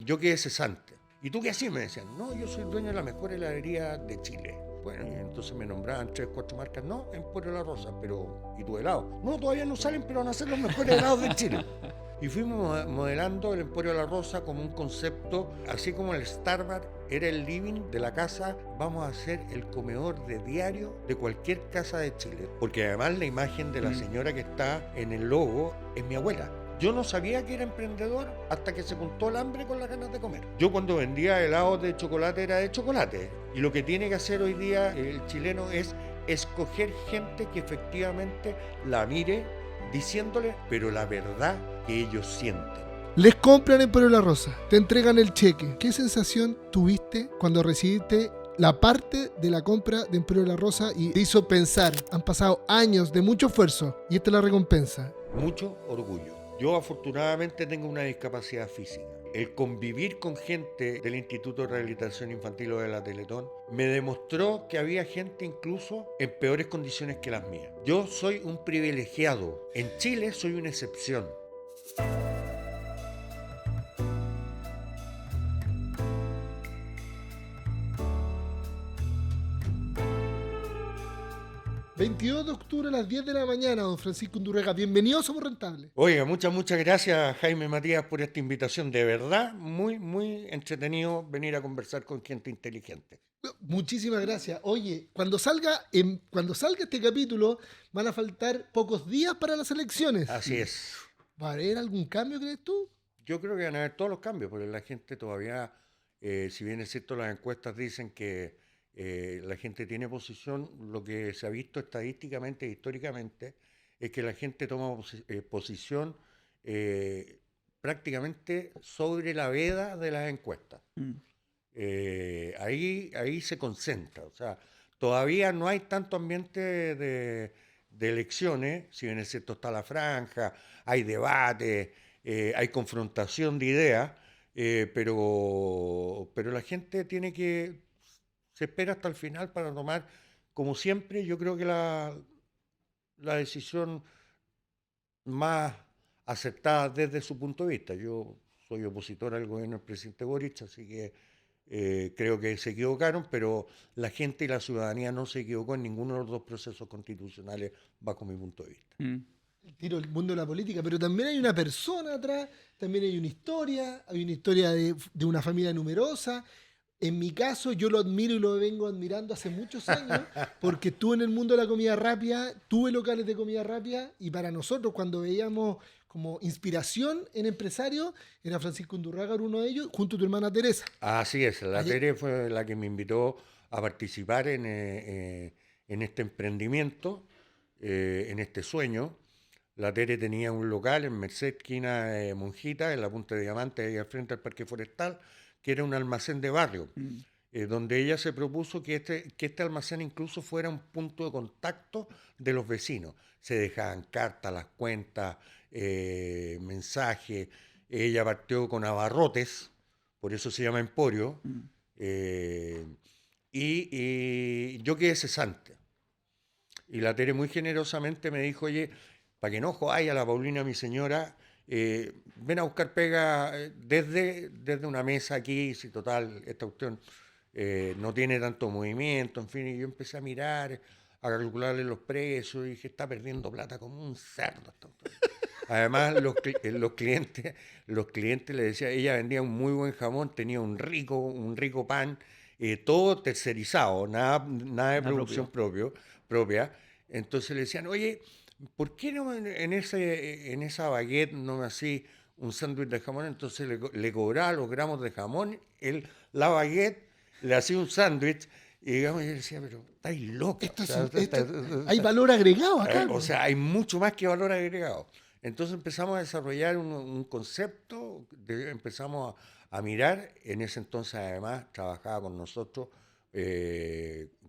yo quedé cesante. ¿Y tú qué hacías? Me decían, no, yo soy dueño de la mejor heladería de Chile. Bueno, y entonces me nombraban 3, 4 marcas. No, Emporio La Rosa, pero ¿y tu helado? No, todavía no salen, pero van a ser los mejores helados de Chile. Y fuimos modelando el Emporio La Rosa como un concepto, así como el Starbucks era el living de la casa, vamos a hacer el comedor de diario de cualquier casa de Chile. Porque además la imagen de la señora que está en el logo es mi abuela. Yo no sabía que era emprendedor hasta que se juntó el hambre con las ganas de comer. Yo cuando vendía helados de chocolate era de chocolate. Y lo que tiene que hacer hoy día el chileno es escoger gente que efectivamente la mire diciéndole, pero la verdad que ellos sienten. Les compran Emporio La Rosa, te entregan el cheque. ¿Qué sensación tuviste cuando recibiste la parte de la compra de Emporio La Rosa y te hizo pensar, han pasado años de mucho esfuerzo y esta es la recompensa? Mucho orgullo. Yo afortunadamente tengo una discapacidad física. El convivir con gente del Instituto de Rehabilitación Infantil o de la Teletón me demostró que había gente incluso en peores condiciones que las mías. Yo soy un privilegiado. En Chile soy una excepción. 22 de octubre a las 10 de la mañana, don Francisco Undurraga. Bienvenido a Somos Rentables. Oiga, muchas gracias, Jaime Matías, por esta invitación. De verdad, muy entretenido venir a conversar con gente inteligente. Muchísimas gracias. Oye, cuando salga este capítulo, van a faltar pocos días para las elecciones. Así es. ¿Va a haber algún cambio, crees tú? Yo creo que van a haber todos los cambios, porque la gente todavía, si bien es cierto, las encuestas dicen que la gente tiene posición, lo que se ha visto estadísticamente e históricamente es que la gente toma posición prácticamente sobre la veda de las encuestas. Ahí se concentra, o sea, todavía no hay tanto ambiente de elecciones, si bien es cierto está la franja, hay debate, hay confrontación de ideas, pero la gente se espera hasta el final para tomar, como siempre, yo creo que la decisión más acertada desde su punto de vista. Yo soy opositor al gobierno del presidente Boric, así que creo que se equivocaron, pero la gente y la ciudadanía no se equivocó en ninguno de los dos procesos constitucionales bajo mi punto de vista. El tiro del mundo de la política, pero también hay una persona atrás, también hay una historia de una familia numerosa. En mi caso, yo lo admiro y lo vengo admirando hace muchos años, porque estuve en el mundo de la comida rápida, tuve locales de comida rápida, y para nosotros, cuando veíamos como inspiración en empresarios, era Francisco Undurraga uno de ellos, junto a tu hermana Teresa. Así es, la Tere fue la que me invitó a participar en este emprendimiento, en este sueño. La Tere tenía un local en Merced, esquina Monjita, en la Punta de Diamante, ahí al frente del Parque Forestal, que era un almacén de barrio, donde ella se propuso que este almacén incluso fuera un punto de contacto de los vecinos. Se dejaban cartas, las cuentas, mensajes. Ella partió con abarrotes, por eso se llama Emporio, y yo quedé cesante. Y la Tere muy generosamente me dijo, oye, para que no jodáis a la Paulina, mi señora, ven a buscar pega desde una mesa aquí, si total, esta cuestión no tiene tanto movimiento, en fin, y yo empecé a mirar, a calcularle los precios, y dije, está perdiendo plata como un cerdo. Además, los clientes le decían, ella vendía un muy buen jamón, tenía un rico pan, todo tercerizado, nada de producción propia. Entonces le decían, oye, ¿por qué no en esa baguette no me hacía un sándwich de jamón? Entonces le cobraba los gramos de jamón, la baguette, le hacía un sándwich, y digamos, yo decía, pero estáis locos. Hay valor agregado acá. O sea, hay mucho más que valor agregado. Entonces empezamos a desarrollar un concepto, empezamos a mirar. En ese entonces además trabajaba con nosotros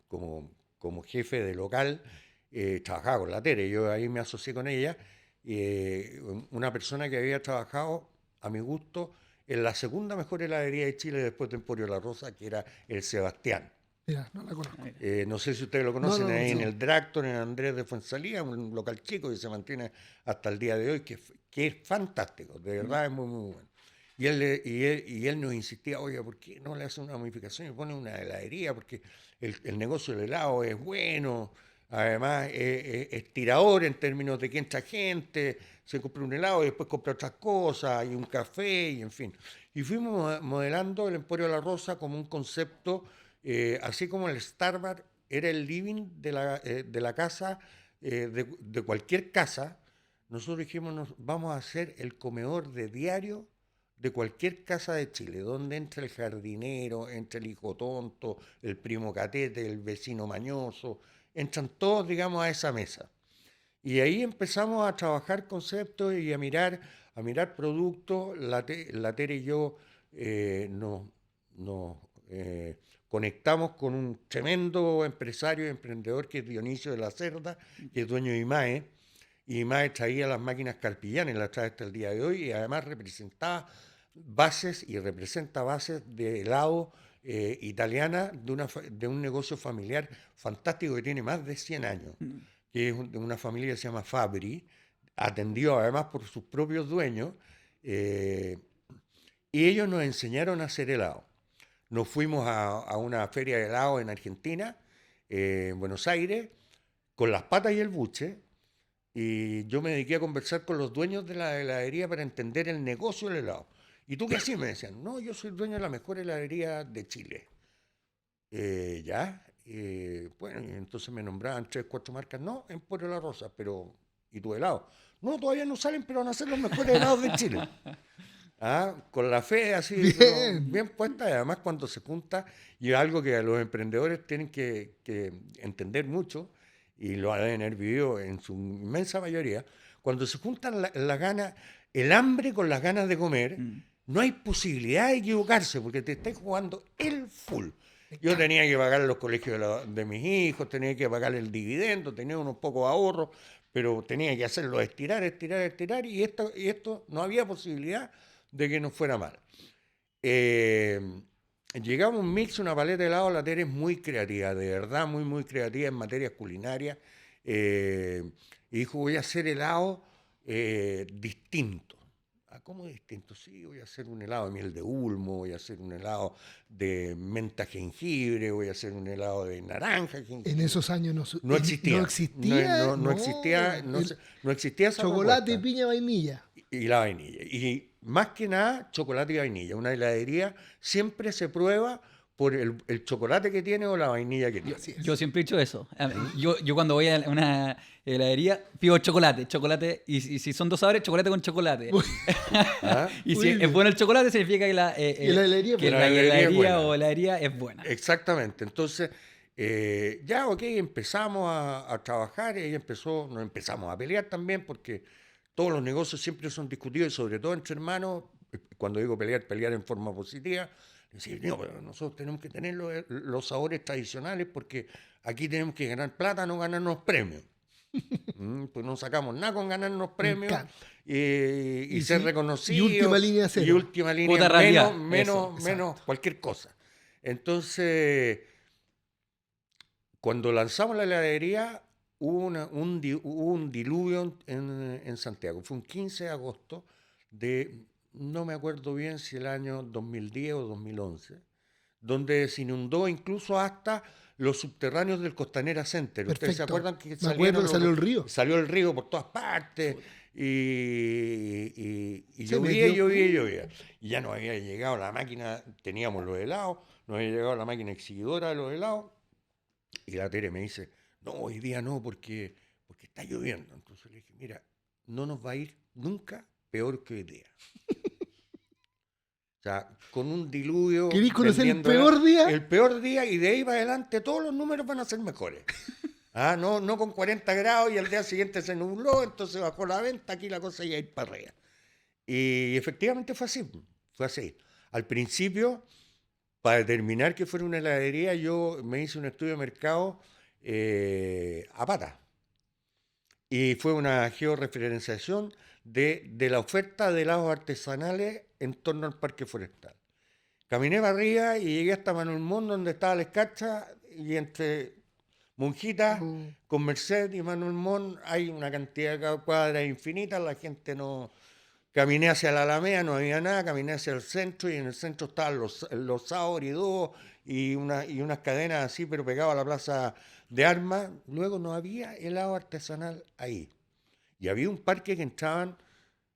como jefe de local, trabajaba con la Tere, yo ahí me asocié con ella, una persona que había trabajado, a mi gusto, en la segunda mejor heladería de Chile después de Emporio La Rosa, que era el Sebastián. Mira, no la conozco. No sé si ustedes lo conocen, No, ahí no. en el Dracton, en Andrés de Fuensalía, un local chico que se mantiene hasta el día de hoy, que es fantástico, de verdad es muy bueno. Y él nos insistía, oye, ¿por qué no le hace una modificación y pone una heladería? Porque el negocio del helado es bueno, además es tirador en términos de que entra gente, se compra un helado y después compra otras cosas, y un café, y en fin. Y fuimos modelando el Emporio de la Rosa como un concepto, así como el Starbucks era el living de la casa, de cualquier casa. Nosotros dijimos, vamos a hacer el comedor de diario de cualquier casa de Chile, donde entra el jardinero, entra el hijo tonto, el primo catete, el vecino mañoso, entran todos, digamos, a esa mesa. Y ahí empezamos a trabajar conceptos y a mirar productos. La Tere y yo nos conectamos con un tremendo empresario y emprendedor que es Dionisio de la Cerda, que es dueño de IMAE. Y IMAE traía las máquinas Carpillán y las trae hasta el día de hoy, y además representaba bases y representa bases de helado italiana de un negocio familiar fantástico que tiene más de 100 años, que es de una familia que se llama Fabri, atendido además por sus propios dueños, eh, y ellos nos enseñaron a hacer helado. Nos fuimos a una feria de helado en Argentina, en Buenos Aires, con las patas y el buche, y yo me dediqué a conversar con los dueños de la heladería para entender el negocio del helado. ¿Y tú qué hacías? Me decían, no, yo soy dueño de la mejor heladería de Chile. ¿Ya? Bueno, y entonces me nombraban 3, 4 marcas. No, Emporio La Rosa, pero ¿y tu helado? No, todavía no salen, pero van a ser los mejores helados de Chile. Ah, con la fe así, pero Bien. bien puesta, y además cuando se junta, y es algo que los emprendedores tienen que entender mucho, y lo deben haber vivido en su inmensa mayoría, cuando se juntan las ganas, el hambre con las ganas de comer, Mm. no hay posibilidad de equivocarse, porque te estás jugando el full. Yo tenía que pagar los colegios de mis hijos, tenía que pagar el dividendo, tenía unos pocos ahorros, pero tenía que hacerlo estirar, estirar, estirar, y esto no había posibilidad de que nos fuera mal. Eh, Llegamos a un mix, una paleta de helado. La Tere es muy creativa, de verdad, muy, muy creativa en materias culinarias. Y dijo, voy a hacer helado distinto. Ah, ¿cómo distinto? Sí, voy a hacer un helado de miel de ulmo, voy a hacer un helado de menta jengibre, voy a hacer un helado de naranja En jengibre. esos años No existía. no existía, No existía, el no existía esa chocolate, propuesta. piña, vainilla. Y la vainilla. Y más que nada, chocolate y vainilla. Una heladería siempre se prueba por el chocolate que tiene o la vainilla que tiene. Así es. Yo siempre he dicho eso. Yo cuando voy a una heladería pido chocolate, y si son 2 sabores, chocolate con chocolate. ¿Ah? Y Muy si es bien. bueno el chocolate, significa que Que la heladería es que buena. la La heladería es heladería buena. o heladería es buena. Exactamente. Entonces, ya, ok, empezamos a trabajar, y ahí nos empezamos a pelear también, porque todos los negocios siempre son discutidos, y sobre todo entre hermanos. Cuando digo pelear, pelear en forma positiva. Decir, no, pero nosotros tenemos que tener los sabores tradicionales, porque aquí tenemos que ganar plata, no ganarnos premios. Pues no sacamos nada con ganarnos Me premios encanta. y ser sí, reconocidos. y última línea Y cero. última línea, Cuota realidad, menos exacto. cualquier cosa. Entonces, cuando lanzamos la heladería, hubo un diluvio en Santiago. Fue un 15 de agosto de, no me acuerdo bien si el año 2010 o 2011, donde se inundó incluso hasta los subterráneos del Costanera Center. ¿Ustedes se Perfecto. acuerdan que Me acuerdo que salió el río. salió el río por todas partes? Y Se llovía, metió. llovía, llovía. Y ya nos había llegado la máquina, teníamos los helados, nos había llegado la máquina exhibidora de los helados. Y la Tere me dice, no, hoy día no, porque está lloviendo. Entonces le dije, mira, no nos va a ir nunca peor que hoy día. O sea, con un diluvio, ¿Queréis conocer el vendiéndola, peor día? el peor día, y de ahí para adelante todos los números van a ser mejores. Ah, no con 40 grados y al día siguiente se nubló, entonces bajó la venta, aquí la cosa iba a ir para arriba. Y efectivamente fue así, fue así. Al principio, para determinar que fuera una heladería, yo me hice un estudio de mercado a pata. Y fue una georreferenciación de la oferta de helados artesanales en torno al Parque Forestal. Caminé para arriba y llegué hasta Manuel Montt, donde estaba la escarcha, y entre Monjitas, Mm. con Merced y Manuel Montt hay una cantidad de cuadras infinitas, la gente Caminé hacia la Alameda, no había nada, caminé hacia el centro y en el centro estaban los Saori 2 y unas cadenas así, pero pegadas a la plaza de armas. Luego no había helado artesanal ahí. Y había un parque que entraban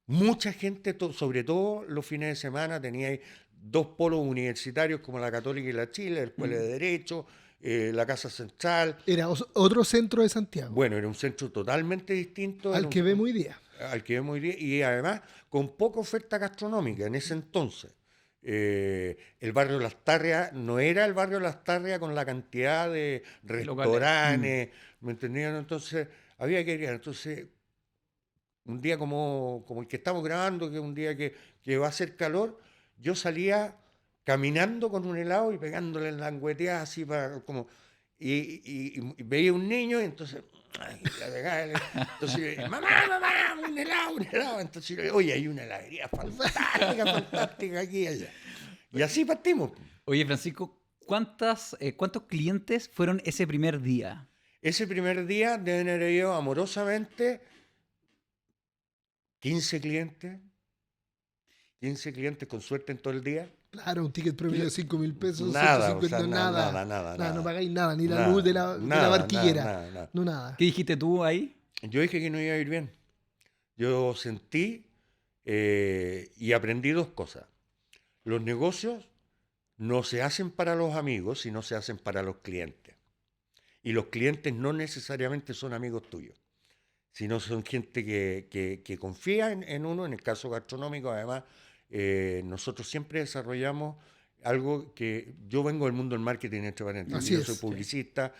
mucha gente, sobre todo los fines de semana. Tenía ahí dos polos universitarios como la Católica y la Chile, la Escuela de Derecho, la Casa Central. Era otro centro de Santiago, Bueno, era un centro totalmente distinto. al que vemos hoy día. Al que vemos hoy día, y además con poca oferta gastronómica en ese entonces. El barrio Las Tarrias no era el barrio Las Tarrias con la cantidad de restaurantes, ¿me entendían? Entonces había que ir. Entonces, un día como el que estamos grabando, que es un día que va a hacer calor, yo salía caminando con un helado y pegándole en la langueteada así para como y veía un niño y entonces ay, la pegaba, entonces mamá, un helado, un helado. Entonces yo, oye, hay una heladería fantástica aquí y allá. Y así partimos. Oye, Francisco, ¿cuántos clientes fueron ese primer día? Ese primer día deben haber ido amorosamente 15 clientes, 15 clientes con suerte en todo el día. Claro, un ticket promedio de 5.000 pesos, Nada, 150, o sea, nada, no pagáis nada, ni la nada, luz de la barquillera, nada. no nada. ¿Qué dijiste tú ahí? Yo dije que no iba a ir bien. Yo sentí y aprendí dos cosas. Los negocios no se hacen para los amigos, sino se hacen para los clientes. Y los clientes no necesariamente son amigos tuyos, sino son gente que confía en uno. En el caso gastronómico, además, nosotros siempre desarrollamos algo que yo vengo del mundo del marketing, entre paréntesis. Así Yo es, soy publicista,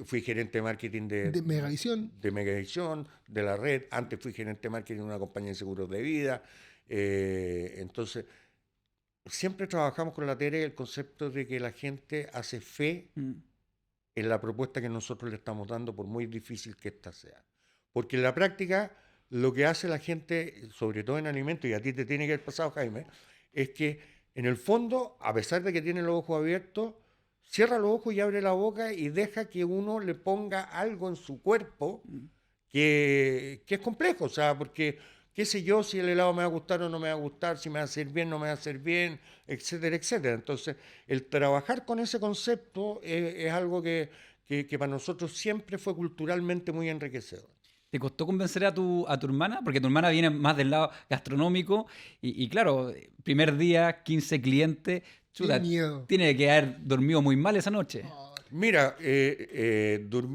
fui gerente de marketing De Megavisión. de Megavisión, de la red. Antes fui gerente de marketing de una compañía de seguros de vida. Entonces, siempre trabajamos con la Tere el concepto de que la gente hace fe en la propuesta que nosotros le estamos dando, por muy difícil que ésta sea. Porque en la práctica, lo que hace la gente, sobre todo en alimentos, y a ti te tiene que haber pasado, Jaime, es que en el fondo, a pesar de que tiene los ojos abiertos, cierra los ojos y abre la boca y deja que uno le ponga algo en su cuerpo que es complejo. O sea, porque qué sé yo si el helado me va a gustar o no me va a gustar, si me va a hacer bien o no me va a hacer bien, etcétera, etcétera. Entonces, el trabajar con ese concepto es algo que para nosotros siempre fue culturalmente muy enriquecedor. ¿Te costó convencer a tu hermana? Porque tu hermana viene más del lado gastronómico y claro, primer día, 15 clientes, chuta, miedo. tiene que haber dormido muy mal esa noche. Mira,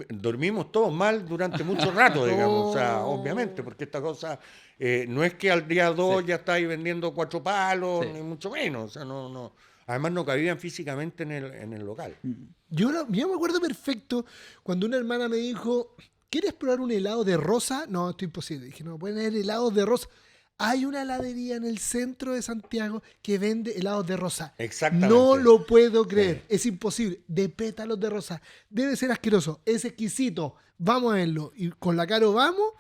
dormimos todos mal durante mucho rato, digamos, o sea, obviamente, porque esta cosa no es que al día 2 ya estáis vendiendo 4 palos, Sí. ni mucho menos, o sea, no. Además no cabían físicamente en el local. Yo me acuerdo perfecto cuando una hermana me dijo, ¿quieres probar un helado de rosa? No, esto es imposible. Dije, no, pueden haber helados de rosa. Hay una heladería en el centro de Santiago que vende helados de rosa. Exactamente. No lo puedo creer. Sí. Es imposible. De pétalos de rosa. Debe ser asqueroso. Es exquisito. Vamos a verlo. Y con la Caro vamos.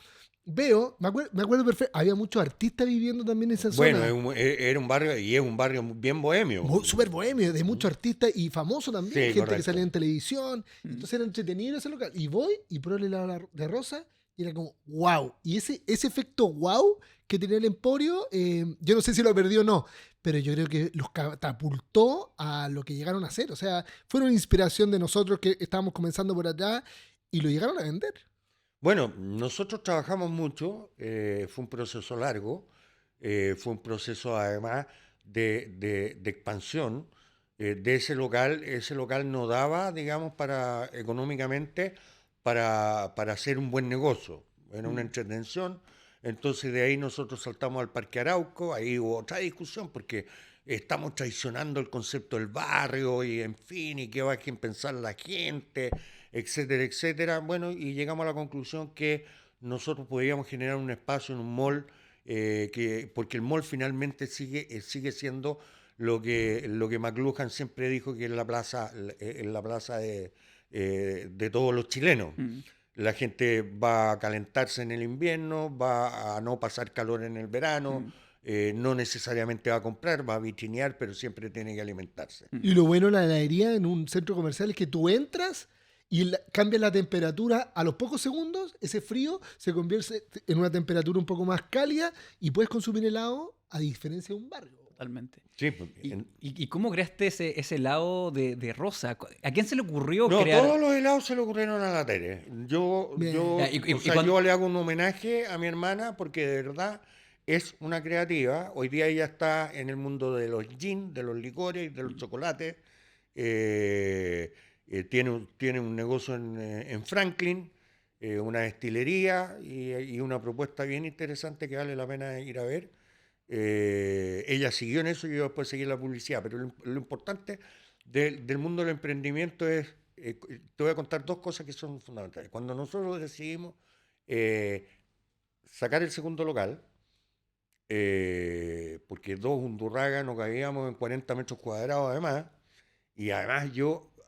Veo, me acuerdo perfecto. Había muchos artistas viviendo también en esa Bueno, zona. era un barrio, y es un barrio bien bohemio. Súper bohemio, de muchos artistas y famosos también, Sí, gente que correcto. salía en televisión, entonces era entretenido ese local. Y voy y pruebo el helado de rosa y era como, wow. Y ese efecto wow que tenía el Emporio, yo no sé si lo perdió o no, pero yo creo que los catapultó a lo que llegaron a hacer. O sea, fueron inspiración de nosotros que estábamos comenzando por allá y lo llegaron a vender. Bueno, nosotros trabajamos mucho, fue un proceso largo, fue un proceso además de expansión de ese local. Ese local no daba, digamos, económicamente para hacer un buen negocio, era una entretención. Entonces de ahí nosotros saltamos al Parque Arauco, ahí hubo otra discusión porque estamos traicionando el concepto del barrio y en fin, y qué va a pensar la gente, etcétera, etcétera. Bueno, y llegamos a la conclusión que nosotros podíamos generar un espacio en un mall, porque el mall finalmente sigue siendo lo que McLuhan siempre dijo que es la plaza de todos los chilenos. La gente va a calentarse en el invierno, va a no pasar calor en el verano, no necesariamente va a comprar, va a vitrinear, pero siempre tiene que alimentarse. Y lo bueno de la heladería en un centro comercial es que tú entras y cambia la temperatura a los pocos segundos, ese frío se convierte en una temperatura un poco más cálida y puedes consumir helado a diferencia de un barrio. Totalmente. Sí, pues, ¿Y cómo creaste ese helado de rosa? ¿A quién se le ocurrió no, crear? todos los helados se le ocurrieron a la Tere. Bien. Ya, y O sea, cuando- yo le hago un homenaje a mi hermana porque de verdad es una creativa. Hoy día ella está en el mundo de los gin, de los licores y de los chocolates. Tiene un negocio en Franklin, una destilería y una propuesta bien interesante que vale la pena ir a ver. Ella siguió en eso y yo después seguí en la publicidad, pero lo importante del mundo del emprendimiento es, te voy a contar dos cosas que son fundamentales. Cuando nosotros decidimos eh, sacar el segundo local, porque dos Undurraga no cabíamos en 40 metros cuadrados además, y además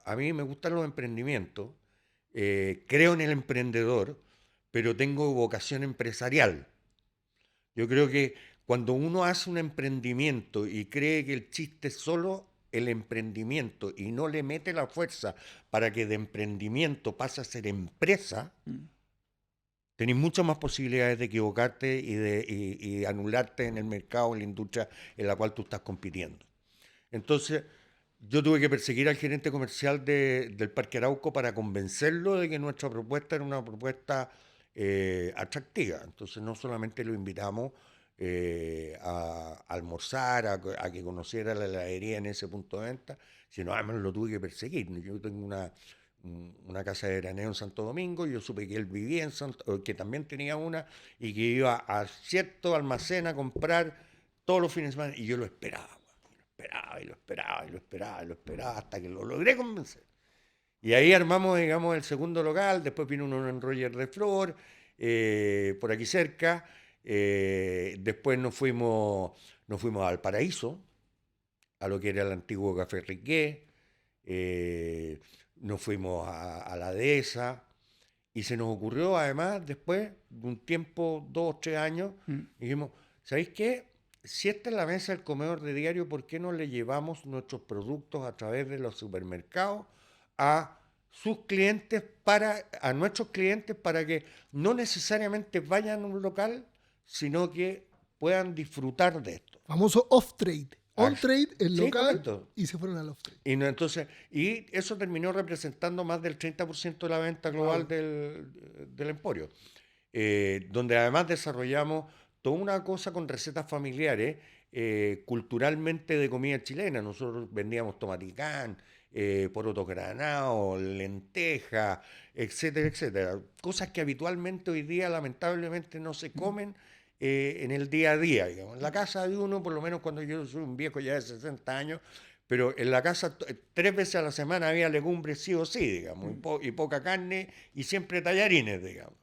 a mí me gustan los emprendimientos, creo en el emprendedor, pero tengo vocación empresarial. Yo creo que cuando uno hace un emprendimiento y cree que el chiste es solo el emprendimiento y no le mete la fuerza para que de emprendimiento pase a ser empresa, Mm. tenés muchas más posibilidades de equivocarte y anularte en el mercado, en la industria en la cual tú estás compitiendo. Entonces, yo tuve que perseguir al gerente comercial del Parque Arauco para convencerlo de que nuestra propuesta era una propuesta atractiva. Entonces, no solamente lo invitamos a almorzar, a que conociera la heladería en ese punto de venta, sino además lo tuve que perseguir. Yo tengo una casa de veraneo en Santo Domingo, yo supe que él vivía que también tenía una, y que iba a cierto almacén a comprar todos los fines de semana, y yo lo esperaba. Y lo esperaba, y lo esperaba, y lo esperaba, hasta que lo logré convencer. Y ahí armamos, digamos, el segundo local, después vino uno en Roger de Flor, por aquí cerca, después nos fuimos al Paraíso, a lo que era el antiguo Café Riquet, nos fuimos a la Dehesa, y se nos ocurrió además, después de un tiempo, 2 o 3 años, Mm. dijimos, ¿sabéis qué? Si esta es la mesa del comedor de diario, ¿por qué no le llevamos nuestros productos a través de los supermercados a sus clientes, a nuestros clientes, para que no necesariamente vayan a un local, sino que puedan disfrutar de esto? Famoso off-trade. Ah, On-trade, el sí, local, correcto. y se fueron al off-trade. Y eso terminó representando más del 30% de la venta global Wow. del emporio, donde además desarrollamos toda una cosa con recetas familiares, culturalmente de comida chilena. Nosotros vendíamos tomaticán, porotos granados, lentejas, etcétera, etcétera. Cosas que habitualmente hoy día lamentablemente no se comen en el día a día, digamos. En la casa de uno, por lo menos cuando yo soy un viejo ya de 60 años, pero en la casa 3 veces a la semana había legumbres sí o sí, digamos, y poca carne y siempre tallarines, digamos.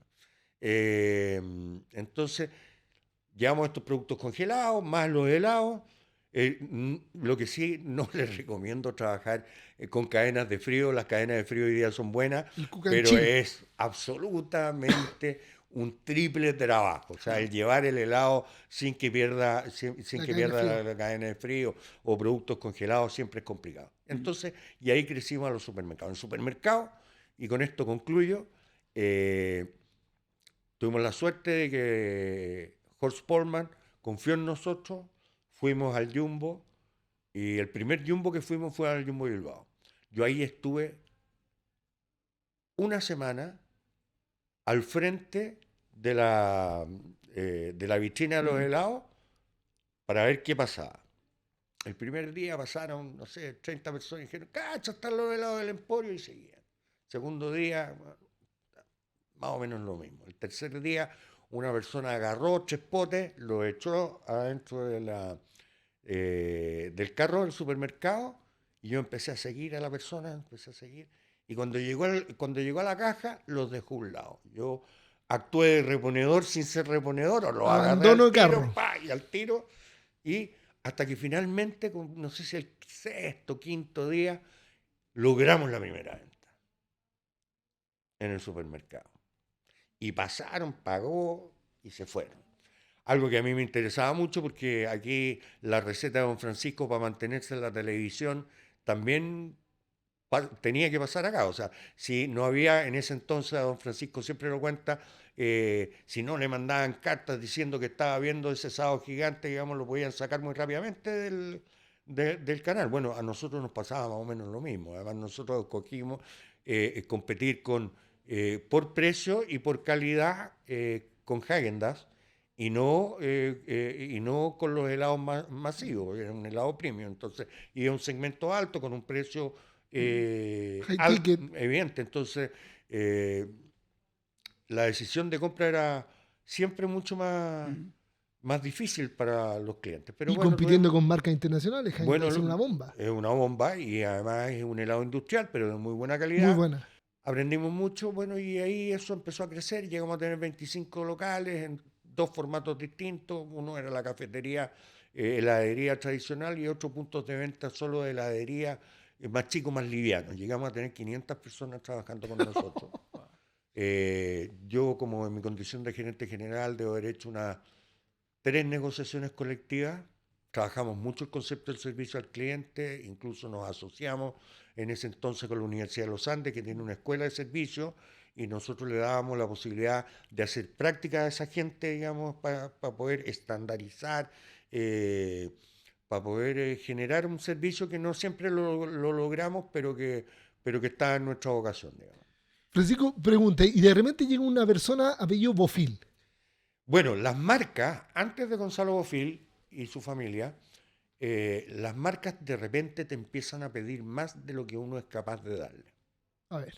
Eh, entonces, llevamos estos productos congelados, más los helados. Lo que sí no les recomiendo trabajar con cadenas de frío. Las cadenas de frío hoy día son buenas, El pero cucanchín. es absolutamente un triple trabajo. O sea, el llevar el helado sin que pierda, sin La que cadena pierda fría. la cadena de frío o productos congelados siempre es complicado. Entonces, y ahí crecimos a los supermercados. En supermercados, y con esto concluyo, eh, tuvimos la suerte de que Horst Polman confió en nosotros, fuimos al Jumbo y el primer Jumbo que fuimos fue al Jumbo Bilbao. Yo ahí estuve una semana al frente de la vitrina de los helados para ver qué pasaba. El primer día pasaron, no sé, 30 personas y dijeron, ¡cacha, están los helados del Emporio! Y seguían. Segundo día, bueno, más o menos lo mismo. El tercer día, una persona agarró 3 potes, lo echó adentro del carro del supermercado, y yo empecé a seguir a la persona, empecé a seguir. Y cuando llegó a la caja, los dejó a un lado. Yo actué de reponedor sin ser reponedor, o los agarré Abandono al de carro. tiro, ¡pa! Y al tiro, y hasta que finalmente, no sé si el sexto, quinto día, logramos la primera venta en el supermercado. Y pasaron, pagó y se fueron. Algo que a mí me interesaba mucho porque aquí la receta de don Francisco para mantenerse en la televisión también tenía que pasar acá. O sea, si no había en ese entonces, a don Francisco siempre lo cuenta, si no le mandaban cartas diciendo que estaba viendo ese sábado gigante, digamos, lo podían sacar muy rápidamente del canal. Bueno, a nosotros nos pasaba más o menos lo mismo. Además, nosotros escogimos competir por precio y por calidad con Häagen-Dazs y no con los helados masivos, era un helado premium, entonces, y es un segmento alto con un precio High ticket. evidente, entonces la decisión de compra era siempre mucho Mm. más difícil para los clientes, pero Y bueno, compitiendo con marcas internacionales, Heineken bueno, es una bomba. es una bomba y además es un helado industrial, pero de muy buena Muy calidad. buena. Aprendimos mucho, bueno, y ahí eso empezó a crecer, llegamos a tener 25 locales en dos formatos distintos, uno era la cafetería, heladería tradicional y otro puntos de venta solo de heladería más chico, más liviano. Llegamos a tener 500 personas trabajando con nosotros. Yo, como en mi condición de gerente general, debo haber hecho unas 3 negociaciones colectivas. Trabajamos mucho el concepto del servicio al cliente, incluso nos asociamos en ese entonces con la Universidad de los Andes, que tiene una escuela de servicio, y nosotros le dábamos la posibilidad de hacer práctica a esa gente, digamos, para poder estandarizar, para poder generar un servicio que no siempre lo logramos, pero que está en nuestra vocación, digamos. Francisco pregunta, y de repente llega una persona apellido Bofil. Bueno, las marcas, antes de Gonzalo Bofil y su familia, las marcas de repente te empiezan a pedir más de lo que uno es capaz de darle. A ver.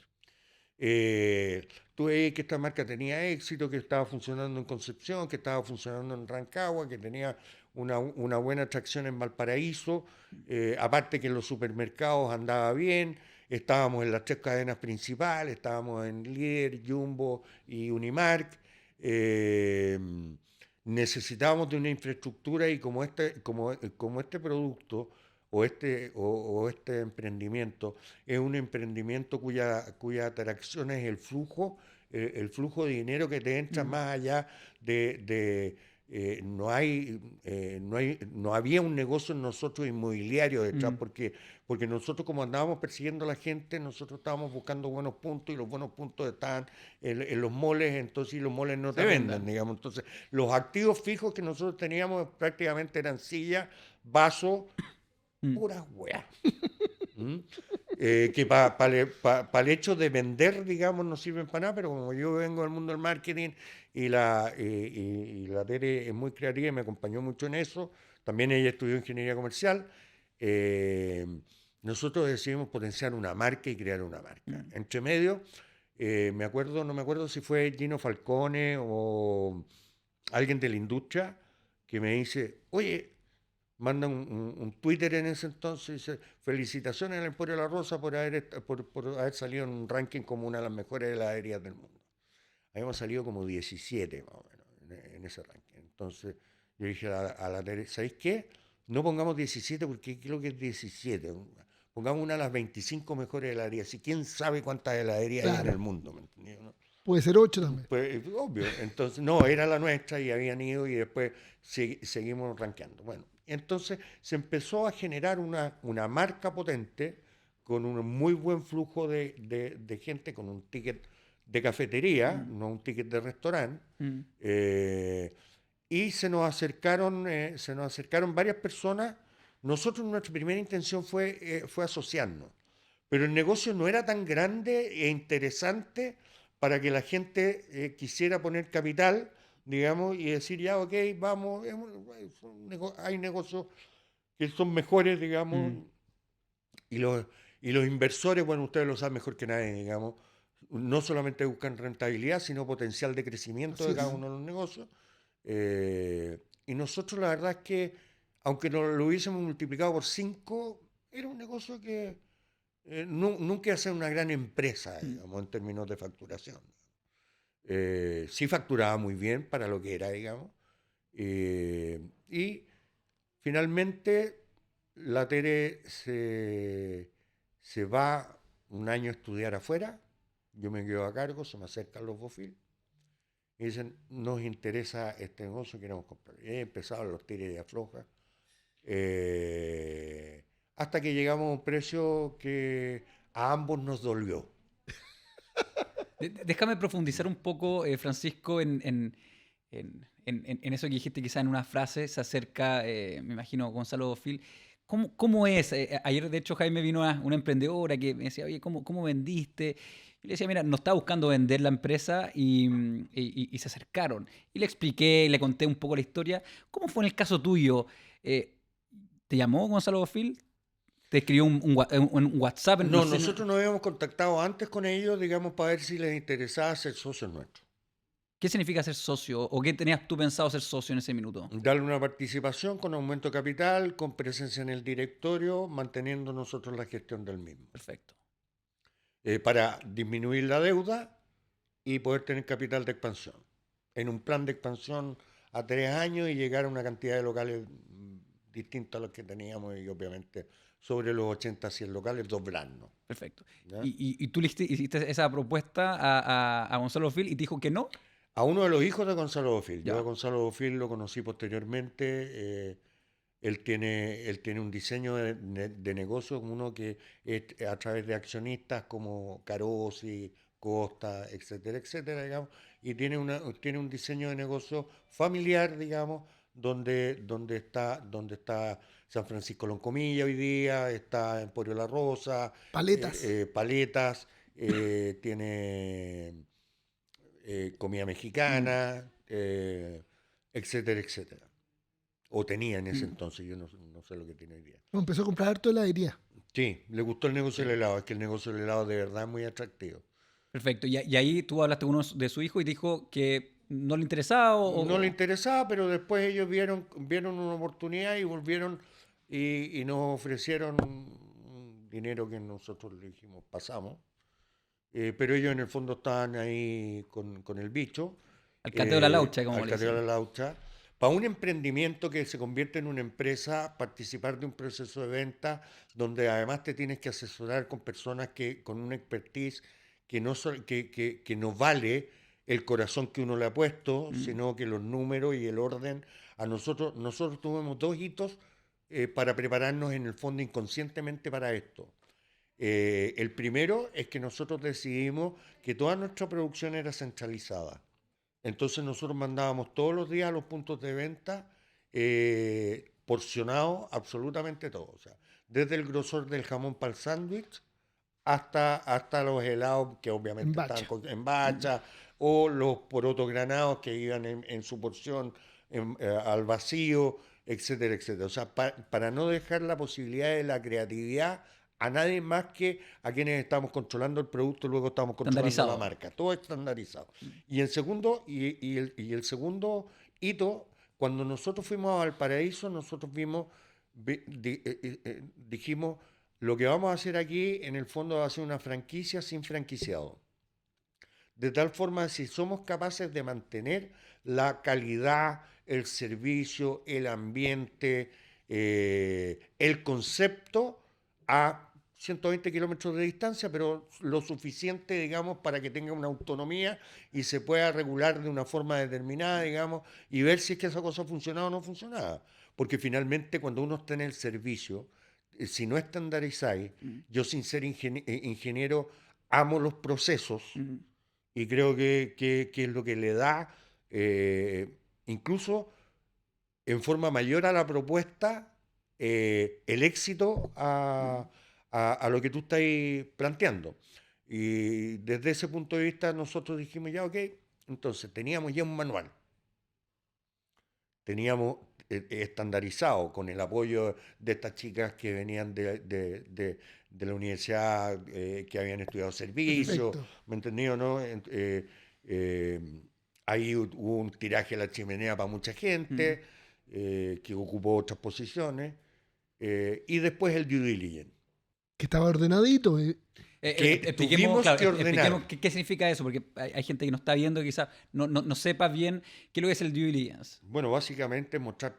Tú veías que esta marca tenía éxito, que estaba funcionando en Concepción, que estaba funcionando en Rancagua, que tenía una buena atracción en Valparaíso, aparte que en los supermercados andaba bien, estábamos en las 3 cadenas principales, estábamos en Líder, Jumbo y Unimark. eh, Necesitábamos de una infraestructura y como este producto o este emprendimiento es un emprendimiento cuya atracción es el flujo de dinero que te entra Mm. más allá no había un negocio en nosotros inmobiliario detrás, Mm. porque nosotros como andábamos persiguiendo a la gente, nosotros estábamos buscando buenos puntos y los buenos puntos estaban en los moles, entonces y los moles no Se te venden, arrendan. digamos. Entonces, los activos fijos que nosotros teníamos prácticamente eran sillas, vasos, Mm. puras weas. ¿Mm? Que para el hecho de vender, digamos, no sirven para nada, pero como yo vengo del mundo del marketing y la Tere es muy creativa y me acompañó mucho en eso, también ella estudió ingeniería comercial, eh, nosotros decidimos potenciar una marca y crear una marca. Mm. Entre medio, no me acuerdo si fue Gino Falcone o alguien de la industria que me dice, oye, manda un Twitter en ese entonces, dice, felicitaciones al Emporio La Rosa por haber salido en un ranking como una de las mejores heladerías del mundo. Habíamos salido como 17 más o menos en ese ranking. Entonces yo dije a la Teresa, ¿sabéis qué? No pongamos 17 porque creo que es 17. Pongamos una de las 25 mejores heladerías. Y quién sabe cuántas heladerías hay en el Claro. mundo, ¿me entendí, no? Puede ser 8 también. Pues obvio, entonces no, era la nuestra y habían ido y después seguimos rankeando. Bueno, entonces se empezó a generar una marca potente con un muy buen flujo de gente, con un ticket de cafetería, Mm. no un ticket de restaurante, Mm. y se nos acercaron varias personas. Nosotros nuestra primera intención fue asociarnos, pero el negocio no era tan grande e interesante para que la gente quisiera poner capital, digamos, y decir, ya, ok, vamos, hay negocios que son mejores, digamos, Mm. y los inversores, bueno, ustedes lo saben mejor que nadie, digamos, no solamente buscan rentabilidad, sino potencial de crecimiento Así de cada es. uno de los negocios. Y nosotros la verdad es que, aunque no lo hubiésemos multiplicado por 5, era un negocio que nunca iba a ser una gran empresa, Mm. digamos, en términos de facturación. Sí facturaba muy bien para lo que era, digamos. Y finalmente la Tere se va un año a estudiar afuera, yo me quedo a cargo, se me acercan los Bofil y dicen, nos interesa este negocio, queremos comprar. Y ahí empezaron los tires y aflojas, hasta que llegamos a un precio que a ambos nos dolió. Déjame profundizar un poco, Francisco, en eso que dijiste, quizá en una frase, se acerca, me imagino, Gonzalo Bofill. ¿Cómo es? Ayer, de hecho, Jaime vino una emprendedora que me decía, oye, ¿cómo vendiste? Y le decía, mira, no estaba buscando vender la empresa y se acercaron. Y le expliqué, le conté un poco la historia. ¿Cómo fue en el caso tuyo? ¿Te llamó Gonzalo Bofill? ¿Te escribió un WhatsApp? No, sé, nosotros nos habíamos contactado antes con ellos, digamos, para ver si les interesaba ser socios nuestros. ¿Qué significa ser socio? ¿O qué tenías tú pensado ser socio en ese minuto? Darle una participación con aumento de capital, con presencia en el directorio, manteniendo nosotros la gestión del mismo. Perfecto. Para disminuir la deuda y poder tener capital de expansión. En un plan de expansión a 3 años y llegar a una cantidad de locales distinta a los que teníamos y obviamente sobre los 80 100 locales, doblarnos. Perfecto. ¿Ya? ¿Y tú le hiciste esa propuesta a Gonzalo Bofill y te dijo que no? A uno de los hijos de Gonzalo Bofill. Yo Ya. a Gonzalo Bofill lo conocí posteriormente. Él tiene un diseño de negocio, uno que es a través de accionistas como Carosi, Costa, etcétera, etcétera, digamos, y tiene un diseño de negocio familiar, digamos, donde está San Francisco Loncomilla hoy día, está Emporio La Rosa, Paletas. Paletas, tiene comida Mm, mexicana, etcétera, etcétera. O tenía en ese mm. entonces, yo no sé lo que tiene hoy día. Empezó a comprar harto heladería. Sí, le gustó el negocio Sí. del helado, es que el negocio del helado de verdad es muy atractivo. Perfecto. Y ahí tú hablaste con uno de su hijo y dijo que no le interesaba No le interesaba, pero después ellos vieron una oportunidad y volvieron y nos ofrecieron un dinero que nosotros le dijimos, pasamos. Pero ellos en el fondo estaban ahí con el bicho, al cateo de la laucha, como al le cateo de dicen. la laucha. Para un emprendimiento que se convierte en una empresa, participar de un proceso de venta donde además te tienes que asesorar con personas con una expertise que no vale el corazón que uno le ha puesto, Mm. sino que los números y el orden. Nosotros tuvimos 2 hitos para prepararnos en el fondo inconscientemente para esto. El primero es que nosotros decidimos que toda nuestra producción era centralizada. Entonces nosotros mandábamos todos los días a los puntos de venta porcionado absolutamente todo. O sea, desde el grosor del jamón para el sándwich hasta los helados que En obviamente estaban bacha. en Mm. bacha o los porotos granados que iban en su porción al vacío, etcétera, etcétera. O sea, para no dejar la posibilidad de la creatividad a nadie más que a quienes estamos controlando el producto, luego estamos controlando la Estandarizado. marca. Todo estandarizado. Y el segundo hito, cuando nosotros fuimos a Valparaíso, nosotros dijimos, lo que vamos a hacer aquí en el fondo va a ser una franquicia sin franquiciado. De tal forma, si somos capaces de mantener la calidad, el servicio, el ambiente, el concepto a 120 kilómetros de distancia, pero lo suficiente, digamos, para que tenga una autonomía y se pueda regular de una forma determinada, digamos, y ver si es que esa cosa funcionaba o no funcionaba. Porque finalmente cuando uno está en el servicio, si no estandarizáis, Mm. yo sin ser ingeniero amo los procesos Mm. y creo que es lo que le da, incluso en forma mayor a la propuesta, el éxito Mm. a lo que tú estás planteando. Y desde ese punto de vista nosotros dijimos, ya, ok, entonces teníamos ya un manual, teníamos estandarizado con el apoyo de estas chicas que venían de la universidad, que habían estudiado servicio, Perfecto. ¿me entendió, no? Eh, ahí hubo un tiraje a la chimenea para mucha Mm. gente, que ocupó otras posiciones, y después el due diligence, Que estaba ordenadito. que Expliquemos, tuvimos claro, que expliquemos ordenar. qué significa eso, porque hay gente que nos está viendo que quizás no sepa bien qué es lo que es el due diligence. Bueno, básicamente mostrar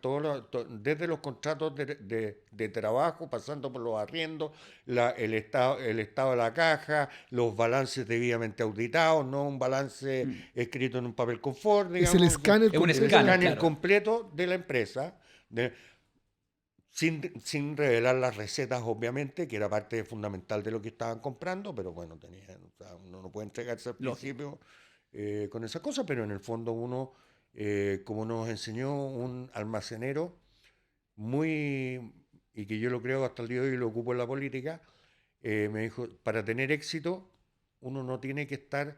desde los contratos de trabajo, pasando por los arriendos, el estado de la caja, los balances debidamente auditados, no un balance Mm. escrito en un papel confort, Es el digamos, escáner Es un completo. el escáner, escáner claro. completo de la empresa. sin revelar las recetas, obviamente, que era parte fundamental de lo que estaban comprando, pero bueno, o sea, uno no puede entregarse al Lógico. principio con esas cosas, pero en el fondo uno, como nos enseñó un almacenero muy, y que yo lo creo hasta el día de hoy y lo ocupo en la política, me dijo, para tener éxito, uno no tiene que estar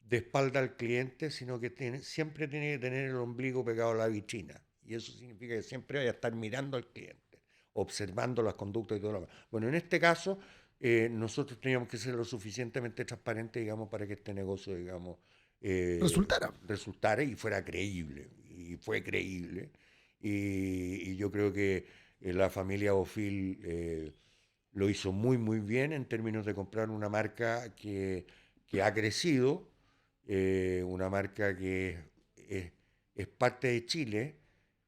de espalda al cliente, sino que siempre tiene que tener el ombligo pegado a la vitrina. Y eso significa que siempre vaya a estar mirando al cliente, observando las conductas y todo lo demás. Bueno, en este caso, nosotros teníamos que ser lo suficientemente transparentes, digamos, para que este negocio, digamos, Resultara. resultara y fuera creíble. Y fue creíble. Y yo creo que la familia Bofil lo hizo muy, muy bien en términos de comprar una marca que ha crecido, una marca que es parte de Chile.